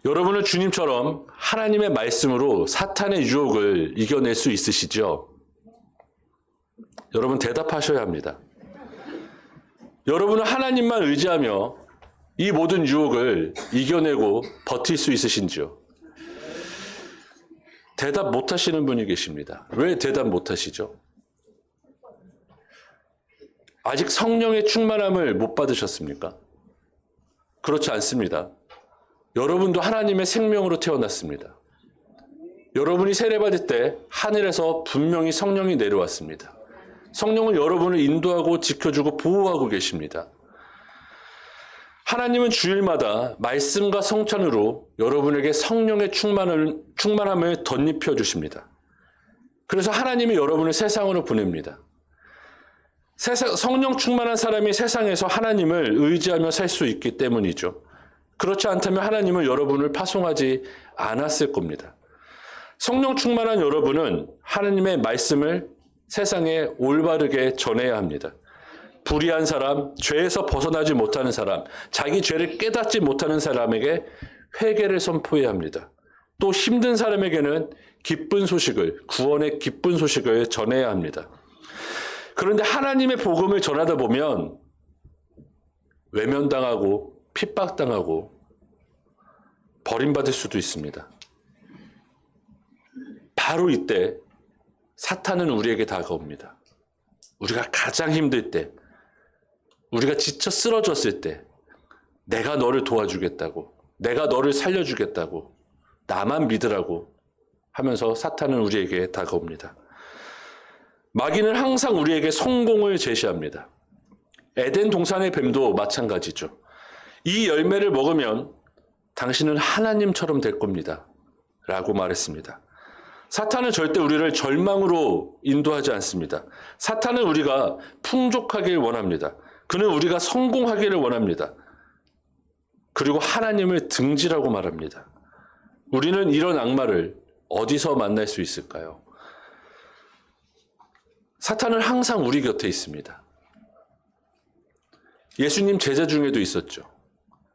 여러분은 주님처럼 하나님의 말씀으로 사탄의 유혹을 이겨낼 수 있으시죠? 여러분 대답하셔야 합니다. 여러분은 하나님만 의지하며 이 모든 유혹을 이겨내고 버틸 수 있으신지요? 대답 못하시는 분이 계십니다. 왜 대답 못하시죠? 아직 성령의 충만함을 못 받으셨습니까? 그렇지 않습니다. 여러분도 하나님의 생명으로 태어났습니다. 여러분이 세례받을 때 하늘에서 분명히 성령이 내려왔습니다. 성령은 여러분을 인도하고 지켜주고 보호하고 계십니다. 하나님은 주일마다 말씀과 성찬으로 여러분에게 성령의 충만함을 덧입혀 주십니다. 그래서 하나님이 여러분을 세상으로 보냅니다. 성령 충만한 사람이 세상에서 하나님을 의지하며 살 수 있기 때문이죠. 그렇지 않다면 하나님은 여러분을 파송하지 않았을 겁니다. 성령 충만한 여러분은 하나님의 말씀을 세상에 올바르게 전해야 합니다. 불의한 사람, 죄에서 벗어나지 못하는 사람, 자기 죄를 깨닫지 못하는 사람에게 회개를 선포해야 합니다. 또 힘든 사람에게는 기쁜 소식을, 구원의 기쁜 소식을 전해야 합니다. 그런데 하나님의 복음을 전하다 보면 외면당하고 핍박당하고 버림받을 수도 있습니다. 바로 이때 사탄은 우리에게 다가옵니다. 우리가 가장 힘들 때, 우리가 지쳐 쓰러졌을 때 내가 너를 도와주겠다고, 내가 너를 살려주겠다고, 나만 믿으라고 하면서 사탄은 우리에게 다가옵니다. 마귀는 항상 우리에게 성공을 제시합니다. 에덴 동산의 뱀도 마찬가지죠. 이 열매를 먹으면 당신은 하나님처럼 될 겁니다. 라고 말했습니다. 사탄은 절대 우리를 절망으로 인도하지 않습니다. 사탄은 우리가 풍족하길 원합니다. 그는 우리가 성공하기를 원합니다. 그리고 하나님을 등지라고 말합니다. 우리는 이런 악마를 어디서 만날 수 있을까요? 사탄은 항상 우리 곁에 있습니다. 예수님 제자 중에도 있었죠.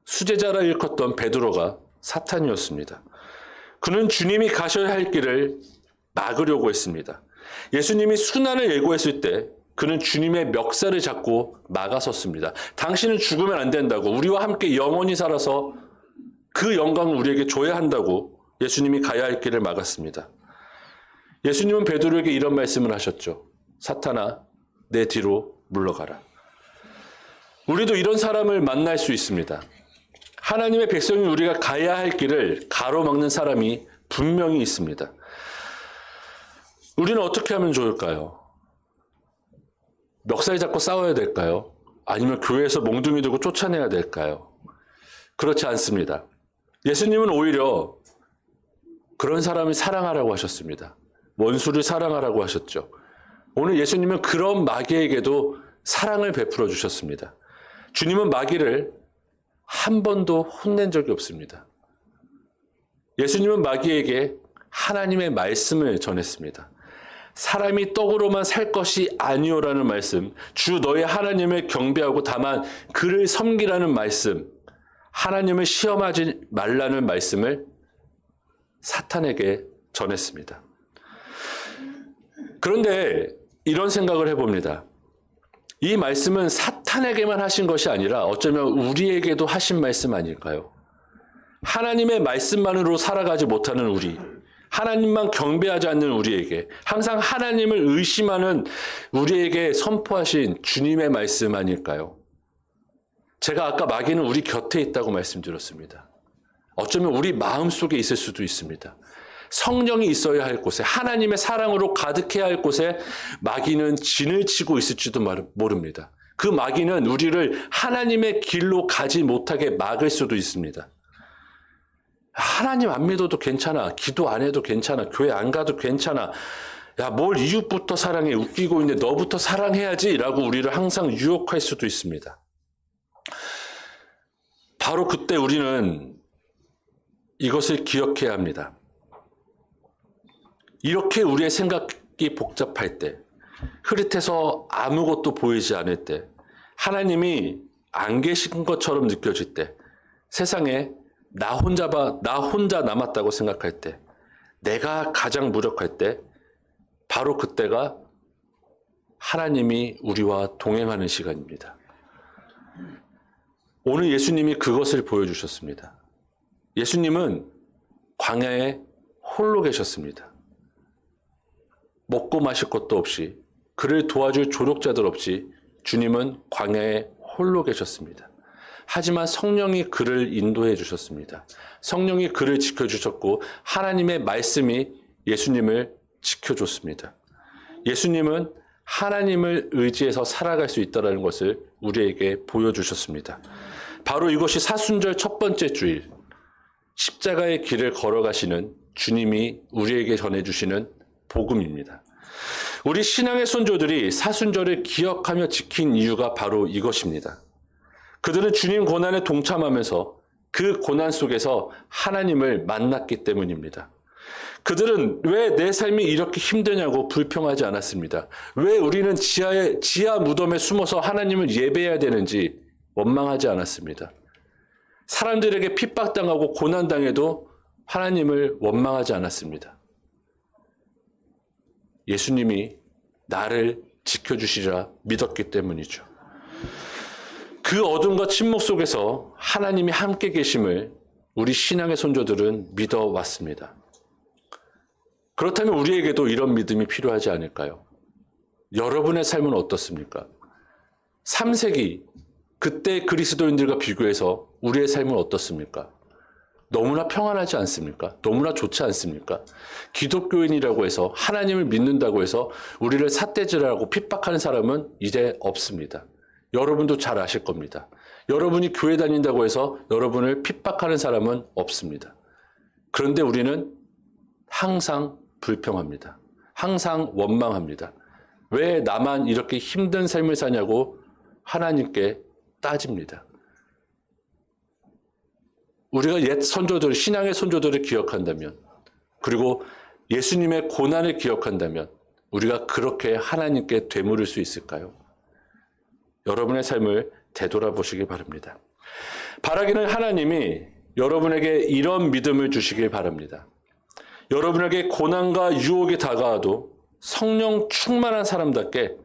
수제자라 일컫던 베드로가 사탄이었습니다. 그는 주님이 가셔야 할 길을 막으려고 했습니다. 예수님이 순환을 예고했을 때 그는 주님의 멱살을 잡고 막아섰습니다. 당신은 죽으면 안 된다고, 우리와 함께 영원히 살아서 그 영광을 우리에게 줘야 한다고 예수님이 가야 할 길을 막았습니다. 예수님은 베드로에게 이런 말씀을 하셨죠. 사탄아, 내 뒤로 물러가라. 우리도 이런 사람을 만날 수 있습니다. 하나님의 백성인 우리가 가야 할 길을 가로막는 사람이 분명히 있습니다. 우리는 어떻게 하면 좋을까요? 멱살 잡고 싸워야 될까요? 아니면 교회에서 몽둥이 들고 쫓아내야 될까요? 그렇지 않습니다. 예수님은 오히려 그런 사람을 사랑하라고 하셨습니다. 원수를 사랑하라고 하셨죠. 오늘 예수님은 그런 마귀에게도 사랑을 베풀어 주셨습니다. 주님은 마귀를 한 번도 혼낸 적이 없습니다. 예수님은 마귀에게 하나님의 말씀을 전했습니다. 사람이 떡으로만 살 것이 아니오라는 말씀, 주 너의 하나님을 경배하고 다만 그를 섬기라는 말씀, 하나님을 시험하지 말라는 말씀을 사탄에게 전했습니다. 그런데 이런 생각을 해봅니다. 이 말씀은 사탄에게만 하신 것이 아니라 어쩌면 우리에게도 하신 말씀 아닐까요? 하나님의 말씀만으로 살아가지 못하는 우리, 하나님만 경배하지 않는 우리에게, 항상 하나님을 의심하는 우리에게 선포하신 주님의 말씀 아닐까요? 제가 아까 마귀는 우리 곁에 있다고 말씀드렸습니다. 어쩌면 우리 마음속에 있을 수도 있습니다. 성령이 있어야 할 곳에, 하나님의 사랑으로 가득해야 할 곳에 마귀는 진을 치고 있을지도 모릅니다. 그 마귀는 우리를 하나님의 길로 가지 못하게 막을 수도 있습니다. 하나님 안 믿어도 괜찮아. 기도 안 해도 괜찮아. 교회 안 가도 괜찮아. 야, 뭘 이웃부터 사랑해. 웃기고 있는데 너부터 사랑해야지. 라고 우리를 항상 유혹할 수도 있습니다. 바로 그때 우리는 이것을 기억해야 합니다. 이렇게 우리의 생각이 복잡할 때, 흐릿해서 아무것도 보이지 않을 때, 하나님이 안 계신 것처럼 느껴질 때, 세상에 나 혼자 남았다고 생각할 때, 내가 가장 무력할 때, 바로 그때가 하나님이 우리와 동행하는 시간입니다. 오늘 예수님이 그것을 보여주셨습니다. 예수님은 광야에 홀로 계셨습니다. 먹고 마실 것도 없이, 그를 도와줄 조력자들 없이 주님은 광야에 홀로 계셨습니다. 하지만 성령이 그를 인도해 주셨습니다. 성령이 그를 지켜주셨고 하나님의 말씀이 예수님을 지켜줬습니다. 예수님은 하나님을 의지해서 살아갈 수 있다는 것을 우리에게 보여주셨습니다. 바로 이것이 사순절 첫 번째 주일, 십자가의 길을 걸어가시는 주님이 우리에게 전해주시는 복음입니다. 우리 신앙의 선조들이 사순절을 기억하며 지킨 이유가 바로 이것입니다. 그들은 주님 고난에 동참하면서 그 고난 속에서 하나님을 만났기 때문입니다. 그들은 왜 내 삶이 이렇게 힘드냐고 불평하지 않았습니다. 왜 우리는 지하 무덤에 숨어서 하나님을 예배해야 되는지 원망하지 않았습니다. 사람들에게 핍박당하고 고난당해도 하나님을 원망하지 않았습니다. 예수님이 나를 지켜주시리라 믿었기 때문이죠. 그 어둠과 침묵 속에서 하나님이 함께 계심을 우리 신앙의 선조들은 믿어왔습니다. 그렇다면 우리에게도 이런 믿음이 필요하지 않을까요? 여러분의 삶은 어떻습니까? 3세기 그때 그리스도인들과 비교해서 우리의 삶은 어떻습니까? 너무나 평안하지 않습니까? 너무나 좋지 않습니까? 기독교인이라고 해서 하나님을 믿는다고 해서 우리를 삿대질하고 핍박하는 사람은 이제 없습니다. 여러분도 잘 아실 겁니다. 여러분이 교회 다닌다고 해서 여러분을 핍박하는 사람은 없습니다. 그런데 우리는 항상 불평합니다. 항상 원망합니다. 왜 나만 이렇게 힘든 삶을 사냐고 하나님께 따집니다. 우리가 옛 선조들, 신앙의 선조들을 기억한다면, 그리고 예수님의 고난을 기억한다면 우리가 그렇게 하나님께 되물을 수 있을까요? 여러분의 삶을 되돌아보시기 바랍니다. 바라기는 하나님이 여러분에게 이런 믿음을 주시길 바랍니다. 여러분에게 고난과 유혹이 다가와도 성령 충만한 사람답게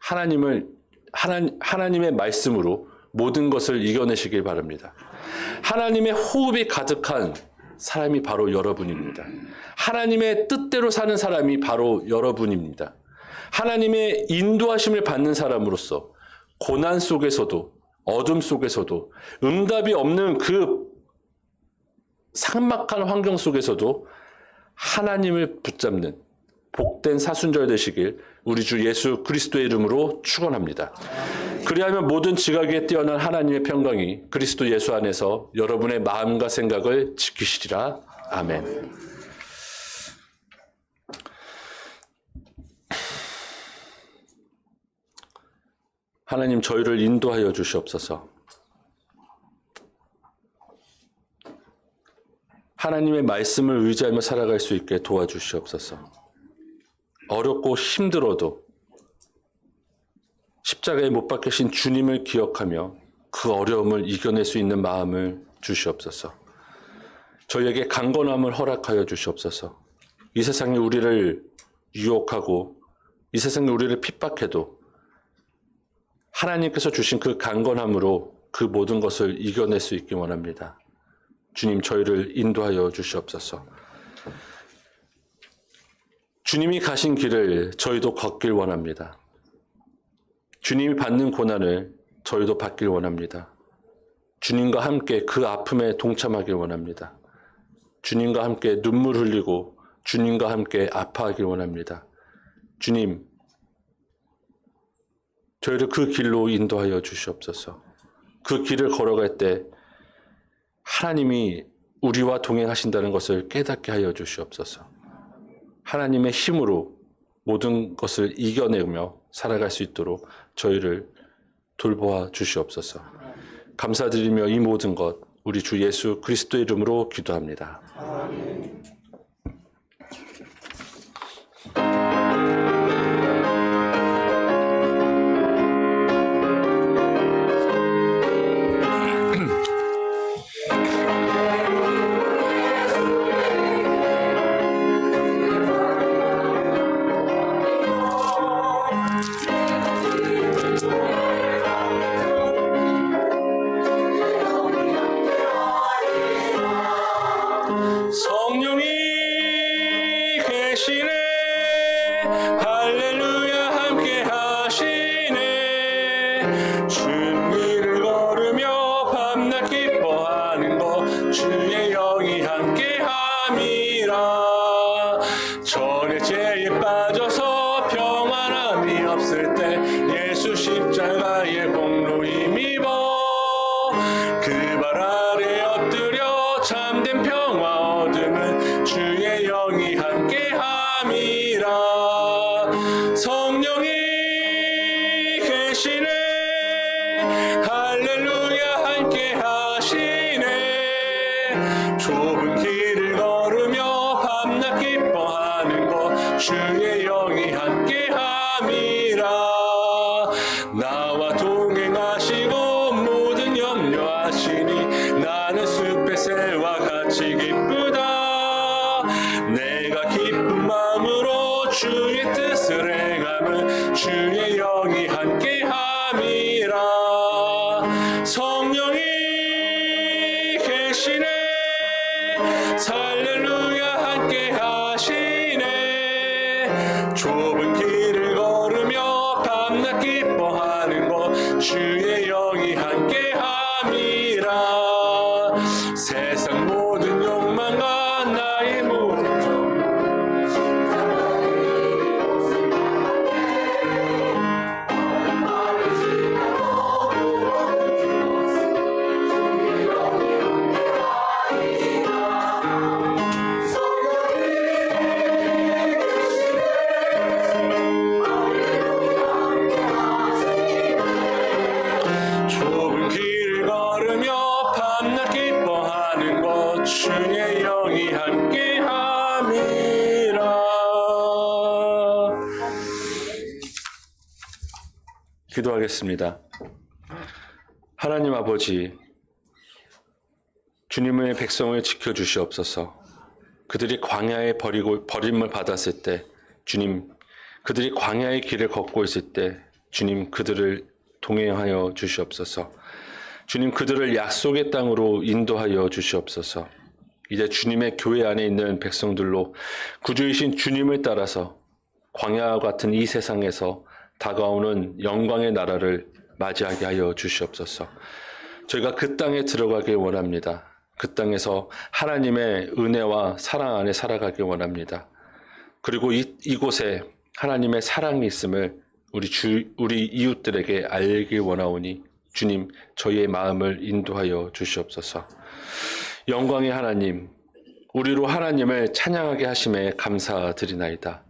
하나님의 말씀으로 모든 것을 이겨내시길 바랍니다. 하나님의 호흡이 가득한 사람이 바로 여러분입니다. 하나님의 뜻대로 사는 사람이 바로 여러분입니다. 하나님의 인도하심을 받는 사람으로서 고난 속에서도 어둠 속에서도 응답이 없는 그 삭막한 환경 속에서도 하나님을 붙잡는 복된 사순절 되시길 우리 주 예수 그리스도의 이름으로 축원합니다. 그리하면 모든 지각에 뛰어난 하나님의 평강이 그리스도 예수 안에서 여러분의 마음과 생각을 지키시리라. 아멘. 하나님, 저희를 인도하여 주시옵소서. 하나님의 말씀을 의지하며 살아갈 수 있게 도와주시옵소서. 어렵고 힘들어도 십자가에 못 박히신 주님을 기억하며 그 어려움을 이겨낼 수 있는 마음을 주시옵소서. 저희에게 강건함을 허락하여 주시옵소서. 이 세상이 우리를 유혹하고 이 세상이 우리를 핍박해도 하나님께서 주신 그 강건함으로 그 모든 것을 이겨낼 수 있기 원합니다. 주님, 저희를 인도하여 주시옵소서. 주님이 가신 길을 저희도 걷길 원합니다. 주님이 받는 고난을 저희도 받길 원합니다. 주님과 함께 그 아픔에 동참하길 원합니다. 주님과 함께 눈물 흘리고 주님과 함께 아파하길 원합니다. 주님, 저희를 그 길로 인도하여 주시옵소서. 그 길을 걸어갈 때 하나님이 우리와 동행하신다는 것을 깨닫게 하여 주시옵소서. 하나님의 힘으로 모든 것을 이겨내며 살아갈 수 있도록 저희를 돌보아 주시옵소서. 감사드리며 이 모든 것 우리 주 예수 그리스도의 이름으로 기도합니다. 아멘. 기도하겠습니다. 하나님 아버지, 주님의 백성을 지켜주시옵소서. 그들이 광야에 버림을 받았을 때, 주님, 그들이 광야의 길을 걷고 있을 때, 주님, 그들을 동행하여 주시옵소서. 주님, 그들을 약속의 땅으로 인도하여 주시옵소서. 이제 주님의 교회 안에 있는 백성들로 구주이신 주님을 따라서 광야 같은 이 세상에서 다가오는 영광의 나라를 맞이하게 하여 주시옵소서. 저희가 그 땅에 들어가길 원합니다. 그 땅에서 하나님의 은혜와 사랑 안에 살아가길 원합니다. 그리고 이곳에 하나님의 사랑이 있음을 우리 이웃들에게 알길 원하오니 주님, 저희의 마음을 인도하여 주시옵소서. 영광의 하나님, 우리로 하나님을 찬양하게 하심에 감사드리나이다.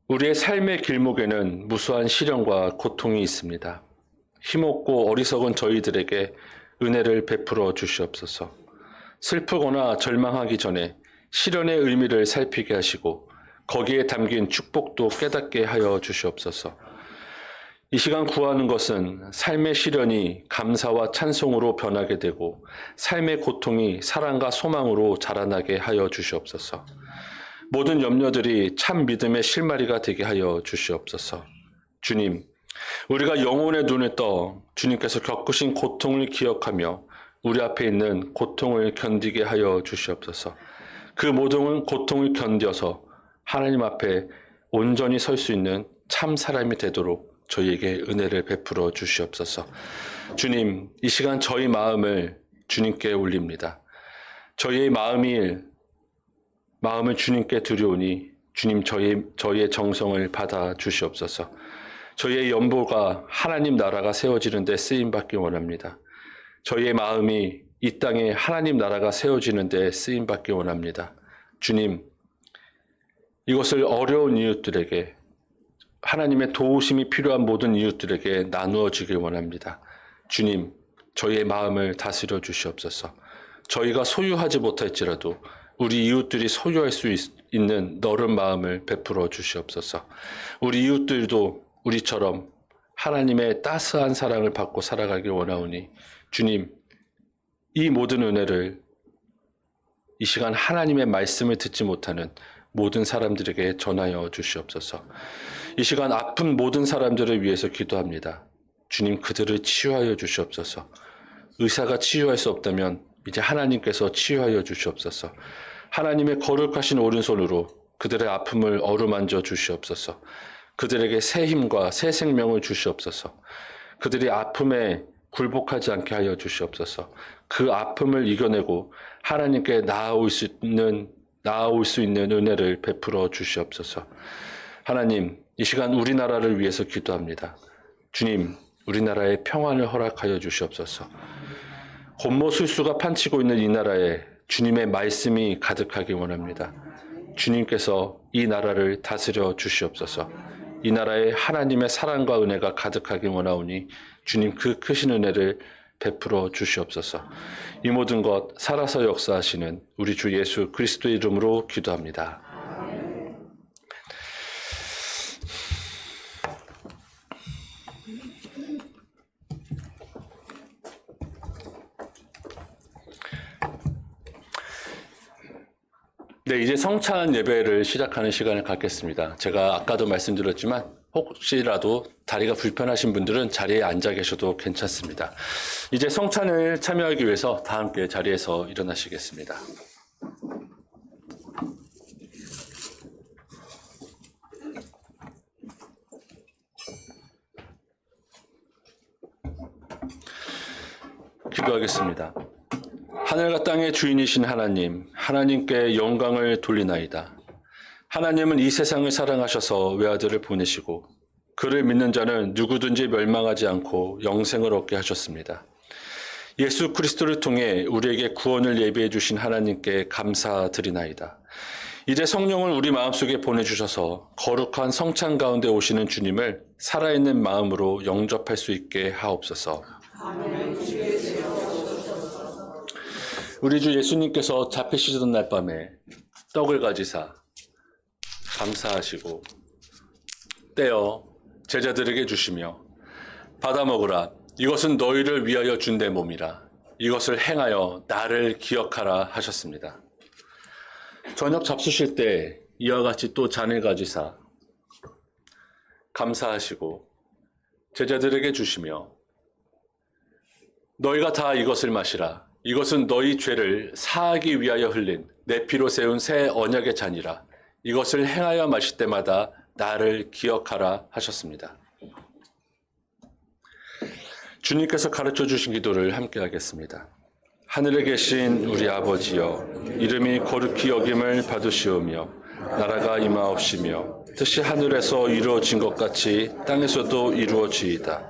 우리의 삶의 길목에는 무수한 시련과 고통이 있습니다. 힘없고 어리석은 저희들에게 은혜를 베풀어 주시옵소서. 슬프거나 절망하기 전에 시련의 의미를 살피게 하시고 거기에 담긴 축복도 깨닫게 하여 주시옵소서. 이 시간 구하는 것은 삶의 시련이 감사와 찬송으로 변하게 되고 삶의 고통이 사랑과 소망으로 자라나게 하여 주시옵소서. 모든 염려들이 참 믿음의 실마리가 되게 하여 주시옵소서. 주님, 우리가 영혼의 눈을 떠 주님께서 겪으신 고통을 기억하며 우리 앞에 있는 고통을 견디게 하여 주시옵소서. 그 모든 고통을 견뎌서 하나님 앞에 온전히 설 수 있는 참 사람이 되도록 저희에게 은혜를 베풀어 주시옵소서. 주님, 이 시간 저희 마음을 주님께 올립니다. 저희의 마음을 주님께 드려오니 주님 저희의 정성을 받아 주시옵소서. 저희의 연보가 하나님 나라가 세워지는 데 쓰임받기 원합니다. 저희의 마음이 이 땅에 하나님 나라가 세워지는 데 쓰임받기 원합니다. 주님, 이것을 어려운 이웃들에게 하나님의 도우심이 필요한 모든 이웃들에게 나누어 주길 원합니다. 주님, 저희의 마음을 다스려 주시옵소서. 저희가 소유하지 못할지라도 우리 이웃들이 소유할 수 있는 너른 마음을 베풀어 주시옵소서. 우리 이웃들도 우리처럼 하나님의 따스한 사랑을 받고 살아가길 원하오니 주님, 이 모든 은혜를 이 시간 하나님의 말씀을 듣지 못하는 모든 사람들에게 전하여 주시옵소서. 이 시간 아픈 모든 사람들을 위해서 기도합니다. 주님, 그들을 치유하여 주시옵소서. 의사가 치유할 수 없다면 이제 하나님께서 치유하여 주시옵소서. 하나님의 거룩하신 오른손으로 그들의 아픔을 어루만져 주시옵소서. 그들에게 새 힘과 새 생명을 주시옵소서. 그들이 아픔에 굴복하지 않게 하여 주시옵소서. 그 아픔을 이겨내고 하나님께 나아올 수 있는 은혜를 베풀어 주시옵소서. 하나님, 이 시간 우리나라를 위해서 기도합니다. 주님, 우리나라에 평안을 허락하여 주시옵소서. 곤모술수가 판치고 있는 이 나라에 주님의 말씀이 가득하기 원합니다. 주님께서 이 나라를 다스려 주시옵소서. 이 나라에 하나님의 사랑과 은혜가 가득하기 원하오니 주님, 그 크신 은혜를 베풀어 주시옵소서. 이 모든 것 살아서 역사하시는 우리 주 예수 그리스도의 이름으로 기도합니다. 네, 이제 성찬 예배를 시작하는 시간을 갖겠습니다. 제가 아까도 말씀드렸지만 혹시라도 다리가 불편하신 분들은 자리에 앉아 계셔도 괜찮습니다. 이제 성찬을 참여하기 위해서 다 함께 자리에서 일어나시겠습니다. 기도하겠습니다. 하늘과 땅의 주인이신 하나님, 하나님께 영광을 돌리나이다. 하나님은 이 세상을 사랑하셔서 외아들을 보내시고 그를 믿는 자는 누구든지 멸망하지 않고 영생을 얻게 하셨습니다. 예수 그리스도를 통해 우리에게 구원을 예비해 주신 하나님께 감사드리나이다. 이제 성령을 우리 마음속에 보내주셔서 거룩한 성찬 가운데 오시는 주님을 살아있는 마음으로 영접할 수 있게 하옵소서. 우리 주 예수님께서 잡히시던 날 밤에 떡을 가지사 감사하시고 떼어 제자들에게 주시며 받아 먹으라. 이것은 너희를 위하여 준 내 몸이라. 이것을 행하여 나를 기억하라 하셨습니다. 저녁 잡수실 때 이와 같이 또 잔을 가지사 감사하시고 제자들에게 주시며 너희가 다 이것을 마시라. 이것은 너희 죄를 사하기 위하여 흘린 내 피로 세운 새 언약의 잔이라. 이것을 행하여 마실 때마다 나를 기억하라 하셨습니다. 주님께서 가르쳐 주신 기도를 함께 하겠습니다. 하늘에 계신 우리 아버지여, 이름이 거룩히 여김을 받으시오며 나라가 임하옵시며 뜻이 하늘에서 이루어진 것 같이 땅에서도 이루어지이다.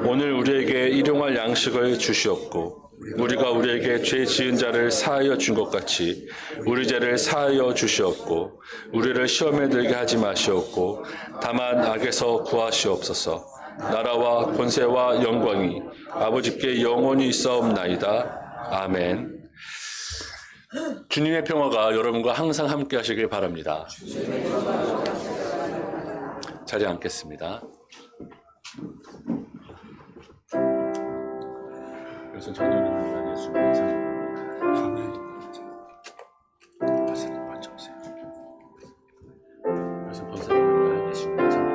오늘 우리에게 일용할 양식을 주시옵고 우리가 우리에게 죄 지은 자를 사하여 준 것 같이 우리 죄를 사하여 주시옵고 우리를 시험에 들게 하지 마시옵고 다만 악에서 구하시옵소서. 나라와 권세와 영광이 아버지께 영원히 있사옵나이다. 아멘. 주님의 평화가 여러분과 항상 함께 하시길 바랍니다. 자리에 앉겠습니다. 그래서 저녁을 위한 예수님의 참 말씀을 맞춰보세요. 그래서 권사님을 위한 예수님의 참입니다.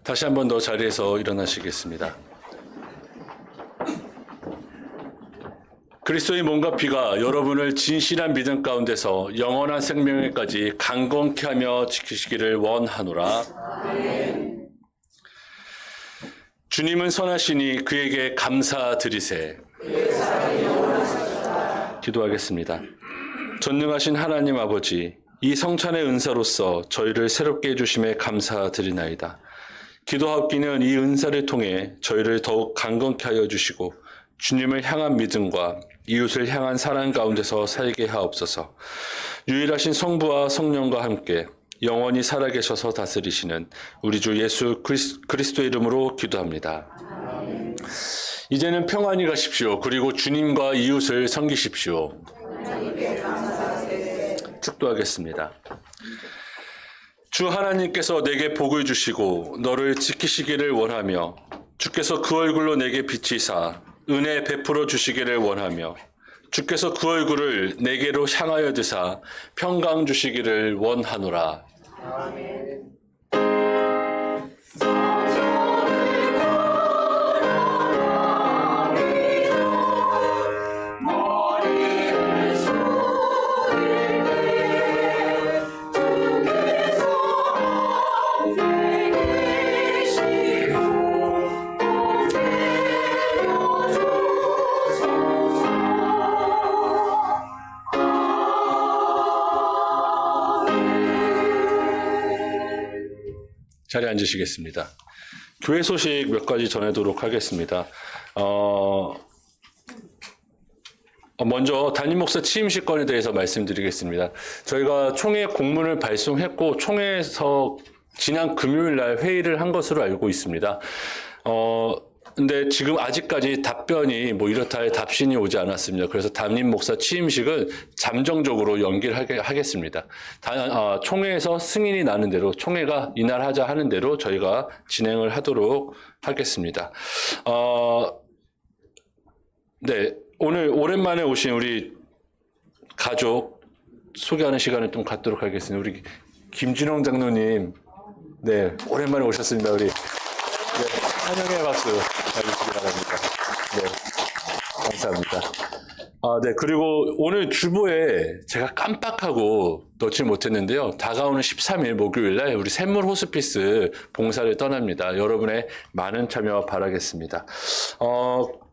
다시 한 번 더 자리에서 일어나시겠습니다. 그리스도의 몸과 피가 여러분을 진실한 믿음 가운데서 영원한 생명에까지 강건케 하며 지키시기를 원하노라. 아멘. 주님은 선하시니 그에게 감사드리세. 기도하겠습니다. 전능하신 하나님 아버지, 이 성찬의 은사로서 저희를 새롭게 해주심에 감사드리나이다. 기도하옵기는 이 은사를 통해 저희를 더욱 강건케 하여 주시고 주님을 향한 믿음과 이웃을 향한 사랑 가운데서 살게 하옵소서. 유일하신 성부와 성령과 함께 영원히 살아계셔서 다스리시는 우리 주 예수 그리스도 이름으로 기도합니다. 아멘. 이제는 평안히 가십시오. 그리고 주님과 이웃을 섬기십시오. 축도하겠습니다. 주 하나님께서 내게 복을 주시고 너를 지키시기를 원하며 주께서 그 얼굴로 내게 비치사 은혜 베풀어 주시기를 원하며 주께서 그 얼굴을 내게로 향하여 드사 평강 주시기를 원하노라. 아멘. 자리에 앉으시겠습니다. 교회 소식 몇 가지 전해도록 하겠습니다. 먼저 담임 목사 취임식 건에 대해서 말씀드리겠습니다. 저희가 총회 공문을 발송했고 총회에서 지난 금요일 날 회의를 한 것으로 알고 있습니다. 근데 지금 아직까지 답변이 이렇다 할 답신이 오지 않았습니다. 그래서 담임 목사 취임식은 잠정적으로 연기를 하겠습니다. 총회에서 승인이 나는 대로 총회가 이날 하자 하는 대로 저희가 진행을 하도록 하겠습니다. 네, 오늘 오랜만에 오신 우리 가족 소개하는 시간을 좀 갖도록 하겠습니다. 우리 김진홍 장로님, 네, 오랜만에 오셨습니다. 우리. 네, 환영의 박수 해주시기 바랍니다. 네, 감사합니다. 네, 그리고 오늘 주보에 제가 깜빡하고 넣지 못했는데요. 다가오는 13일 목요일날 우리 샘물 호스피스 봉사를 떠납니다. 여러분의 많은 참여 바라겠습니다.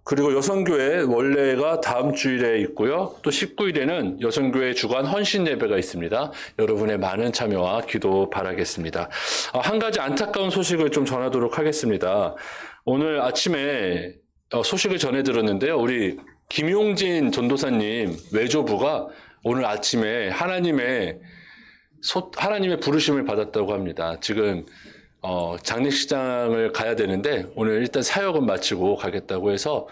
그리고 여성교회 원래가 다음 주일에 있고요. 또 19일에는 여성교회 주간 헌신 예배가 있습니다. 여러분의 많은 참여와 기도 바라겠습니다. 한 가지 안타까운 소식을 좀 전하도록 하겠습니다. 오늘 아침에 소식을 전해 들었는데요. 우리 김용진 전도사님 외조부가 오늘 아침에 하나님의 부르심을 받았다고 합니다. 지금 장례식장을 가야 되는데 오늘 일단 사역은 마치고 가겠다고 해서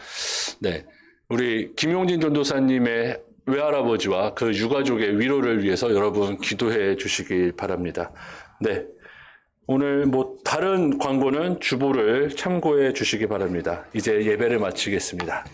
네, 우리 김용진 전도사님의 외할아버지와 그 유가족의 위로를 위해서 여러분 기도해 주시길 바랍니다. 네, 오늘 다른 광고는 주보를 참고해 주시기 바랍니다. 이제 예배를 마치겠습니다.